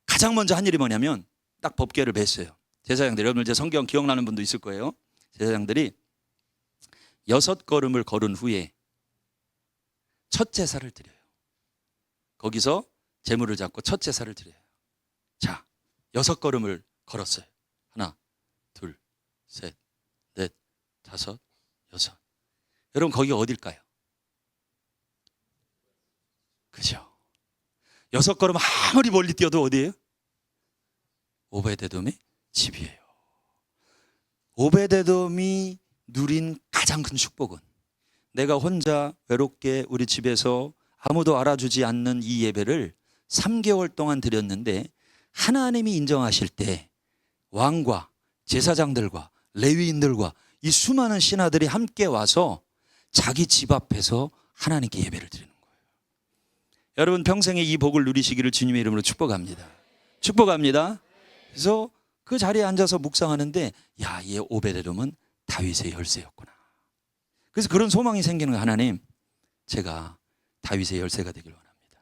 A: 가장 먼저 한 일이 뭐냐면 딱 법궤를 맸어요. 제사장들이, 여러분 이제 성경 기억나는 분도 있을 거예요. 제사장들이 6걸음을 걸은 후에 첫 제사를 드려요. 거기서 제물을 잡고 첫 제사를 드려요. 자, 6걸음을 걸었어요. 하나, 둘, 셋, 넷, 다섯, 여섯. 여러분, 거기가 어딜까요? 그죠? 6걸음 아무리 멀리 뛰어도 어디예요? 오베데돔의 집이에요. 오베데돔이 누린 가장 큰 축복은 내가 혼자 외롭게 우리 집에서 아무도 알아주지 않는 이 예배를 3개월 동안 드렸는데 하나님이 인정하실 때 왕과 제사장들과 레위인들과 이 수많은 신하들이 함께 와서 자기 집 앞에서 하나님께 예배를 드리는 거예요. 여러분 평생에 이 복을 누리시기를 주님의 이름으로 축복합니다. 축복합니다. 그래서 그 자리에 앉아서 묵상하는데 야, 얘 오베데돔은 다윗의 열쇠였구나. 그래서 그런 소망이 생기는 거예요. 하나님, 제가 다윗의 열쇠가 되길 원합니다.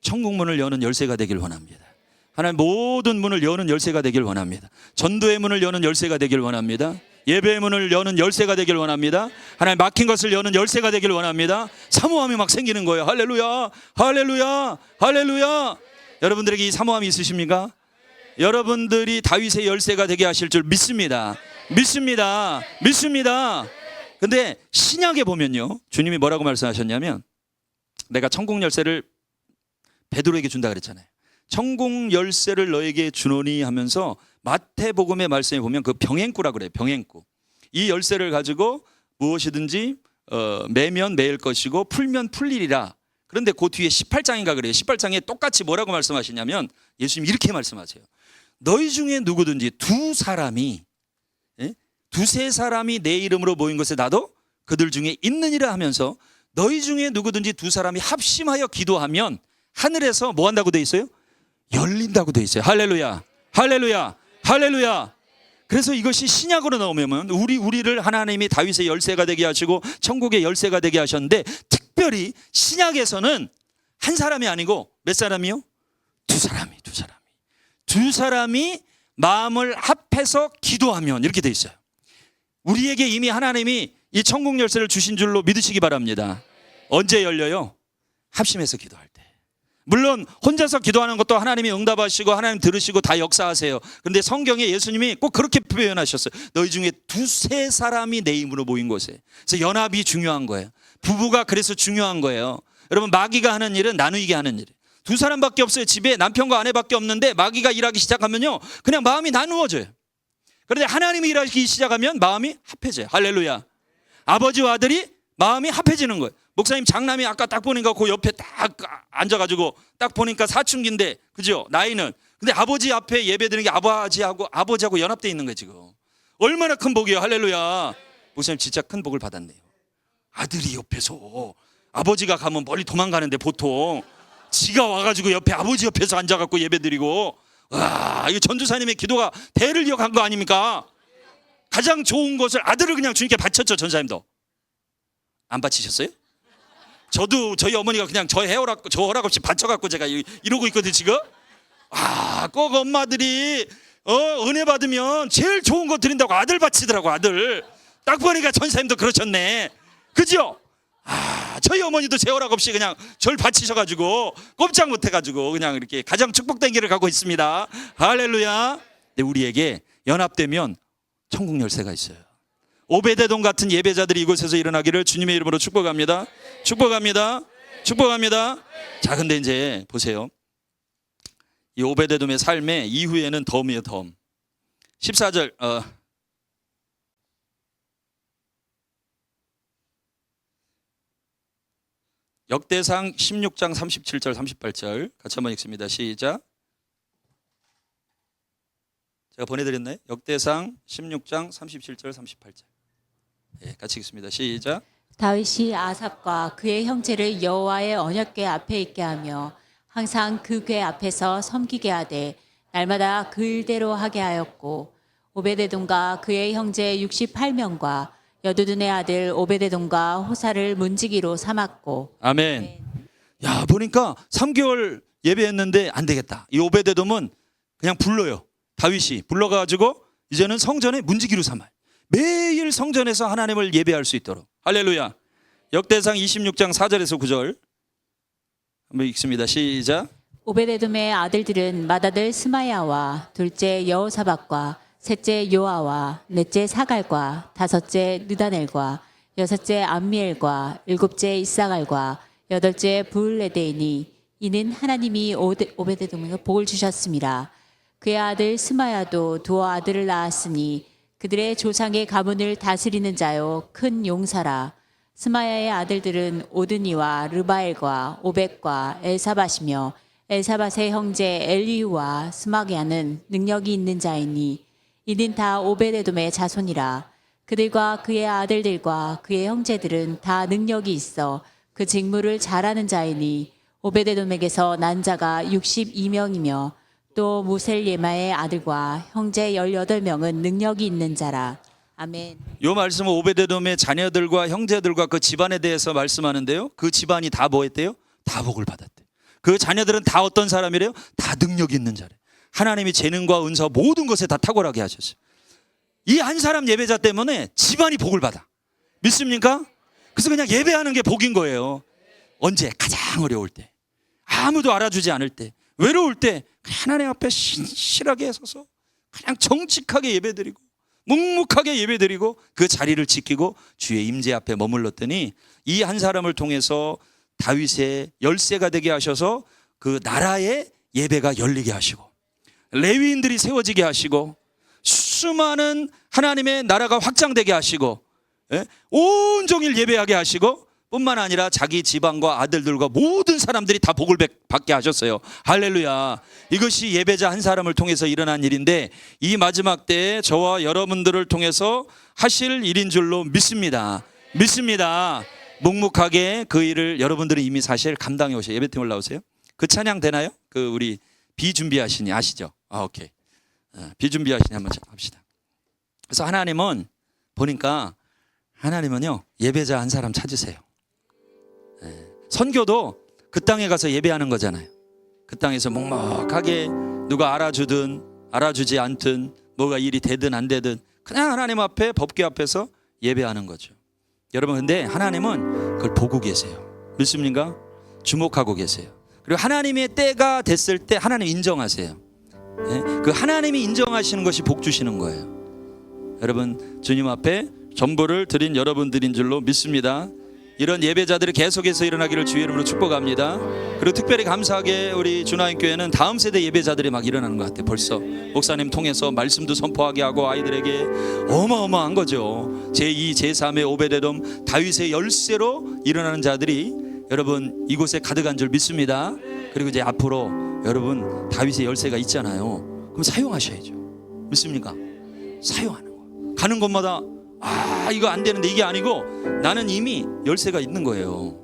A: 천국 문을 여는 열쇠가 되길 원합니다. 하나님, 모든 문을 여는 열쇠가 되길 원합니다. 전도의 문을 여는 열쇠가 되길 원합니다. 예배의 문을 여는 열쇠가 되길 원합니다. 하나님, 막힌 것을 여는 열쇠가 되길 원합니다. 사모함이 막 생기는 거예요. 할렐루야, 할렐루야, 할렐루야. 여러분들에게 이 사모함이 있으십니까? 여러분들이 다윗의 열쇠가 되게 하실 줄 믿습니다. 믿습니다. 믿습니다. 근데 신약에 보면요, 주님이 뭐라고 말씀하셨냐면, 내가 천국 열쇠를 베드로에게 준다 그랬잖아요. 천국 열쇠를 너에게 주노니 하면서 마태복음의 말씀에 보면 그 병행구라 그래요. 병행구. 이 열쇠를 가지고 무엇이든지 매면 매일 것이고 풀면 풀리리라. 그런데 그 뒤에 18장인가 그래요. 18장에 똑같이 뭐라고 말씀하시냐면 예수님 이렇게 말씀하세요. 너희 중에 누구든지 두세 사람이 내 이름으로 모인 것에 나도 그들 중에 있느니라 하면서 너희 중에 누구든지 두 사람이 합심하여 기도하면 하늘에서 뭐 한다고 돼 있어요? 열린다고 돼 있어요. 할렐루야, 할렐루야, 할렐루야. 그래서 이것이 신약으로 나오면 우리를 하나님이 다윗의 열쇠가 되게 하시고 천국의 열쇠가 되게 하셨는데, 특별히 신약에서는 한 사람이 아니고 몇 사람이요? 두 사람이 마음을 합해서 기도하면 이렇게 돼 있어요. 우리에게 이미 하나님이 이 천국 열쇠를 주신 줄로 믿으시기 바랍니다. 언제 열려요? 합심해서 기도할 때. 물론 혼자서 기도하는 것도 하나님이 응답하시고 하나님 들으시고 다 역사하세요. 그런데 성경에 예수님이 꼭 그렇게 표현하셨어요. 너희 중에 두세 사람이 내 이름으로 모인 곳에. 그래서 연합이 중요한 거예요. 부부가 그래서 중요한 거예요. 여러분, 마귀가 하는 일은 나누게 하는 일이에요. 두 사람밖에 없어요. 집에 남편과 아내밖에 없는데 마귀가 일하기 시작하면요, 그냥 마음이 나누어져요. 그런데 하나님이 일하기 시작하면 마음이 합해져요. 할렐루야. 아버지와 아들이 마음이 합해지는 거예요. 목사님 장남이 아까 딱 보니까 그 옆에 딱 앉아가지고 딱 보니까 사춘기인데, 그죠? 나이는. 근데 아버지 앞에 예배드리는 게 아버지하고 연합되어 있는 거예요 지금. 얼마나 큰 복이에요. 할렐루야. 목사님 진짜 큰 복을 받았네요. 아들이 옆에서, 아버지가 가면 멀리 도망가는데 보통 지가 와가지고 옆에 아버지 옆에서 앉아갖고 예배드리고, 와, 이거 전도사님의 기도가 대를 이어간 거 아닙니까? 가장 좋은 것을 아들을 그냥 주님께 바쳤죠. 전사님도 안 바치셨어요? 저도 저희 어머니가 그냥 저 허락 없이 바쳐갖고 제가 이러고 있거든요 지금. 꼭 엄마들이 은혜 받으면 제일 좋은 거 드린다고 아들 바치더라고. 아들. 딱 보니까 전사님도 그러셨네. 그죠? 저희 어머니도 제 허락 없이 그냥 절 바치셔가지고 꼼짝 못해가지고 그냥 이렇게 가장 축복된 길을 가고 있습니다. 할렐루야. 근데 우리에게 연합되면 천국 열쇠가 있어요. 오베데돔 같은 예배자들이 이곳에서 일어나기를 주님의 이름으로 축복합니다. 축복합니다. 축복합니다. 자, 근데 이제 보세요. 이 오베데돔의 삶의 이후에는 덤이에요. 덤. 14절 역대상 16장 37절 38절 같이 한번 읽습니다. 시작. 제가 보내드렸나요? 역대상 16장 37절 38절. 예, 같이 읽습니다. 시작.
B: 다윗이 아삽과 그의 형제를 여호와의 언약궤 앞에 있게 하며 항상 그 궤 앞에서 섬기게 하되 날마다 그 일대로 하게 하였고, 오베데돔과 그의 형제 68명과 여두둔의 아들 오베데돔과 호사를 문지기로 삼았고.
A: 아멘. 야, 보니까 3개월 예배했는데 안 되겠다. 이 오베데돔은 그냥 불러요. 다윗이 불러가지고 이제는 성전에 문지기로 삼아요. 매일 성전에서 하나님을 예배할 수 있도록. 할렐루야. 역대상 26장 4절에서 9절 한번 읽습니다. 시작.
B: 오베데돔의 아들들은 맏아들 스마야와 둘째 여호사밧과 셋째 요아와 넷째 사갈과 다섯째 느다넬과 여섯째 암미엘과 일곱째 이사갈과 여덟째 부을레데이니, 이는 하나님이 오베데돔에게 복을 주셨습니다. 그의 아들 스마야도 두 아들을 낳았으니 그들의 조상의 가문을 다스리는 자요 큰 용사라. 스마야의 아들들은 오드니와 르바엘과 오벳과 엘사밧이며, 엘사밧의 형제 엘리후와 스마야는 능력이 있는 자이니 이는 다 오베데돔의 자손이라. 그들과 그의 아들들과 그의 형제들은 다 능력이 있어 그 직무를 잘하는 자이니 오베데돔에게서 난 자가 62명이며 또 무셀예마의 아들과 형제 18명은 능력이 있는 자라. 아멘.
A: 요 말씀은 오베데돔의 자녀들과 형제들과 그 집안에 대해서 말씀하는데요. 그 집안이 다 뭐 했대요? 다 복을 받았대. 그 자녀들은 다 어떤 사람이래요? 다 능력 있는 자래. 하나님이 재능과 은사 모든 것에 다 탁월하게 하셨어요. 이 한 사람 예배자 때문에 집안이 복을 받아. 믿습니까? 그래서 그냥 예배하는 게 복인 거예요. 언제? 가장 어려울 때, 아무도 알아주지 않을 때, 외로울 때 하나님 앞에 신실하게 서서 그냥 정직하게 예배드리고 묵묵하게 예배드리고 그 자리를 지키고 주의 임재 앞에 머물렀더니 이 한 사람을 통해서 다윗의 열세가 되게 하셔서 그 나라의 예배가 열리게 하시고 레위인들이 세워지게 하시고 수많은 하나님의 나라가 확장되게 하시고 온종일 예배하게 하시고 뿐만 아니라 자기 집안과 아들들과 모든 사람들이 다 복을 받게 하셨어요. 할렐루야. 이것이 예배자 한 사람을 통해서 일어난 일인데 이 마지막 때에 저와 여러분들을 통해서 하실 일인 줄로 믿습니다. 믿습니다. 묵묵하게 그 일을 여러분들이 이미 사실 감당해 오셔요. 예배팀 올라오세요. 그 찬양 되나요? 그 우리 비준비하시니 아시죠? 오케이. 비준비하시니 한번 합시다. 그래서 하나님은 보니까 하나님은요 예배자 한 사람 찾으세요. 선교도 그 땅에 가서 예배하는 거잖아요. 그 땅에서 묵묵하게 누가 알아주든 알아주지 않든 뭐가 일이 되든 안 되든 그냥 하나님 앞에 법궤 앞에서 예배하는 거죠. 여러분 근데 하나님은 그걸 보고 계세요. 믿습니까? 주목하고 계세요. 그리고 하나님의 때가 됐을 때 하나님 인정하세요. 그 하나님이 인정하시는 것이 복 주시는 거예요. 여러분 주님 앞에 전부를 드린 여러분들인 줄로 믿습니다. 이런 예배자들이 계속해서 일어나기를 주의 이름으로 축복합니다. 그리고 특별히 감사하게 우리 주나인교회는 다음 세대 예배자들이 막 일어나는 것 같아요. 벌써 목사님 통해서 말씀도 선포하게 하고 아이들에게 어마어마한 거죠. 제2, 제3의 오베데돔 다윗의 열세로 일어나는 자들이 여러분 이곳에 가득한 줄 믿습니다. 그리고 이제 앞으로 여러분 다윗의 열세가 있잖아요. 그럼 사용하셔야죠. 믿습니까? 사용하는 거. 가는 곳마다 이거 안 되는데 이게 아니고 나는 이미 열쇠가 있는 거예요.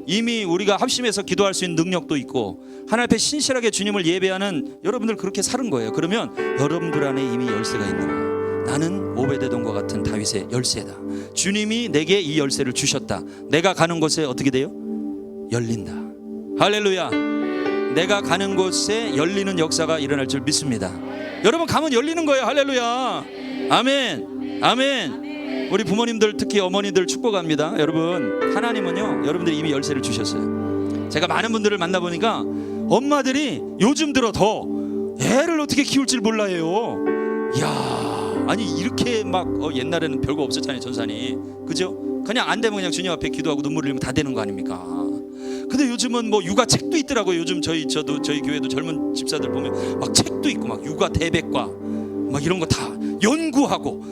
A: 이미 우리가 합심해서 기도할 수 있는 능력도 있고 하나님 앞에 신실하게 주님을 예배하는 여러분들 그렇게 사는 거예요. 그러면 여러분들 안에 이미 열쇠가 있는 거예요. 나는 오베데돔과 같은 다윗의 열쇠다. 주님이 내게 이 열쇠를 주셨다. 내가 가는 곳에 어떻게 돼요? 열린다. 할렐루야. 내가 가는 곳에 열리는 역사가 일어날 줄 믿습니다. 여러분 가면 열리는 거예요. 할렐루야. 아멘. 아멘. 우리 부모님들 특히 어머니들 축복합니다. 여러분 하나님은요 여러분들이 이미 열쇠를 주셨어요. 제가 많은 분들을 만나보니까 엄마들이 요즘 들어 더 애를 어떻게 키울지 몰라요. 이야 아니 이렇게 막 옛날에는 별거 없었잖아요. 전산이 그죠? 그냥 안 되면 그냥 주님 앞에 기도하고 눈물 흘리면 다 되는 거 아닙니까? 근데 요즘은 뭐 육아책도 있더라고요. 요즘 저희 교회도 젊은 집사들 보면 막 책도 있고 막 육아 대백과 막 이런 거 다 연구하고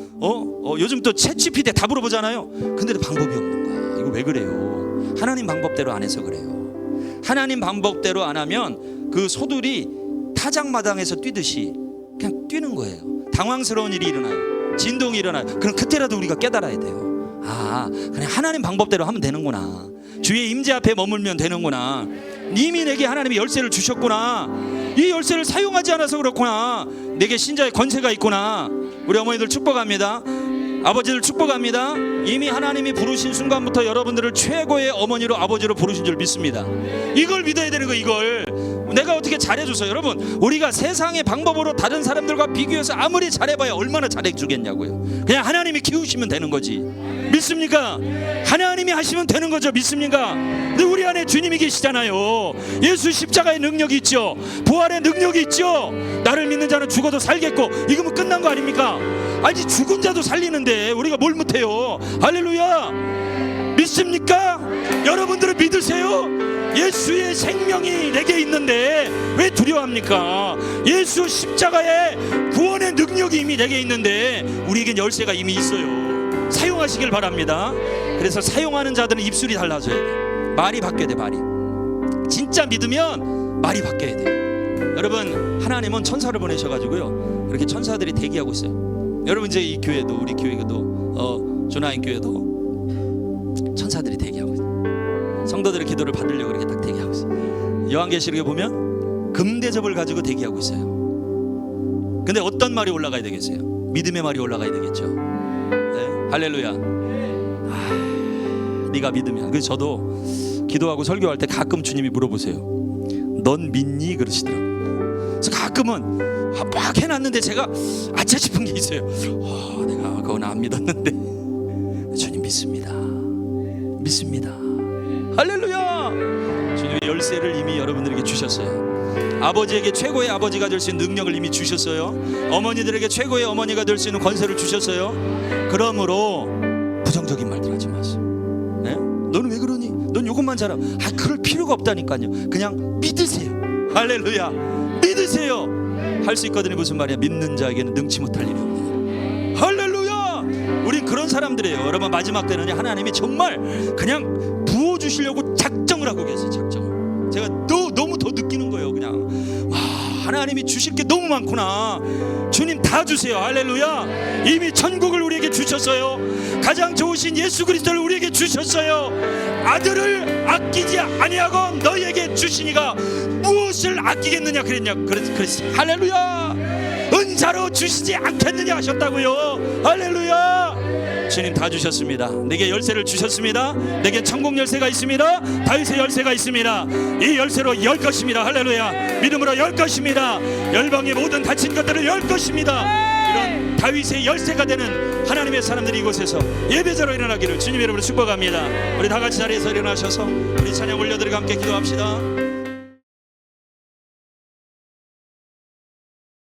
A: 요즘 또 챗GPT에 다 물어보잖아요. 근데도 방법이 없는 거야. 이거 왜 그래요? 하나님 방법대로 안 해서 그래요. 하나님 방법대로 안 하면 그 소들이 타작마당에서 뛰듯이 그냥 뛰는 거예요. 당황스러운 일이 일어나요. 진동이 일어나요. 그럼 그때라도 우리가 깨달아야 돼요. 그냥 하나님 방법대로 하면 되는구나. 주의 임재 앞에 머물면 되는구나. 이미 내게 하나님이 열쇠를 주셨구나. 이 열쇠를 사용하지 않아서 그렇구나. 내게 신자의 권세가 있구나. 우리 어머니들 축복합니다. 아버지들 축복합니다. 이미 하나님이 부르신 순간부터 여러분들을 최고의 어머니로 아버지로 부르신 줄 믿습니다. 이걸 믿어야 되는 거. 이걸 내가 어떻게 잘해줘서 여러분 우리가 세상의 방법으로 다른 사람들과 비교해서 아무리 잘해봐야 얼마나 잘해주겠냐고요. 그냥 하나님이 키우시면 되는 거지. 믿습니까? 하나님이 하시면 되는 거죠. 믿습니까? 근데 우리 안에 주님이 계시잖아요. 예수 십자가의 능력이 있죠. 부활의 능력이 있죠. 나를 믿는 자는 죽어도 살겠고 이거면 끝난 거 아닙니까? 아니 죽은 자도 살리는데 우리가 뭘 못해요. 할렐루야. 믿습니까? 여러분들은 믿으세요? 예수의 생명이 내게 있는데 왜 두려워합니까? 예수 십자가의 구원의 능력이 이미 내게 있는데 우리에겐 열쇠가 이미 있어요. 사용하시길 바랍니다. 그래서 사용하는 자들은 입술이 달라져야 돼. 말이 바뀌어야 돼. 말이 진짜 믿으면 말이 바뀌어야 돼. 여러분 하나님은 천사를 보내셔가지고요 이렇게 천사들이 대기하고 있어요. 여러분 이제 이 교회도 우리 교회도 조나인 교회도 천사들이 대기하고 있어요. 성도들의 기도를 받으려고 이렇게 딱 대기하고 있어요. 요한계시록에 보면 금대접을 가지고 대기하고 있어요. 근데 어떤 말이 올라가야 되겠어요? 믿음의 말이 올라가야 되겠죠. 네? 할렐루야. 네가 믿음이야. 그래서 저도 기도하고 설교할 때 가끔 주님이 물어보세요. 넌 믿니? 그러시더라고요. 그래서 가끔은 막 해놨는데 제가 아차 싶은 게 있어요. 내가 그건 안 믿었는데 주님 믿습니다. 믿습니다. 할렐루야. 주님의 열쇠를 이미 여러분들에게 주셨어요. 아버지에게 최고의 아버지가 될 수 있는 능력을 이미 주셨어요. 어머니들에게 최고의 어머니가 될 수 있는 권세를 주셨어요. 그러므로 부정적인 말들 하지 마세요. 네? 너는 왜 그러니? 넌 이것만 잘하. 그럴 필요가 없다니까요. 그냥 믿으세요. 할렐루야. 믿으세요. 할 수 있거든요. 무슨 말이야? 믿는 자에게는 능치 못할 일이 없느니라. 할렐루야. 우린 그런 사람들이에요. 여러분 마지막 때는 하나님이 정말 그냥 부어주시려고 작정을 하고 계세요. 작정을. 제가 너무 더 느끼는 거예요. 그냥 하나님이 주실 게 너무 많구나. 주님 다 주세요. 할렐루야. 이미 천국을 우리에게 주셨어요. 가장 좋으신 예수 그리스도를 우리에게 주셨어요. 아들을 아끼지 아니하고 너희에게 주시니가 무엇을 아끼겠느냐 그랬어. 할렐루야. 은사로 주시지 않겠느냐 하셨다고요. 할렐루야. 주님 다 주셨습니다. 내게 열쇠를 주셨습니다. 내게 천국 열쇠가 있습니다. 다윗의 열쇠가 있습니다. 이 열쇠로 열 것입니다. 할렐루야. 믿음으로 열 것입니다. 열방의 모든 닫힌 것들을 열 것입니다. 이런 다윗의 열쇠가 되는 하나님의 사람들이 이곳에서 예배자로 일어나기를 주님 이름으로 축복합니다. 우리 다 같이 자리에서 일어나셔서 우리 찬양 올려드리고 함께 기도합시다.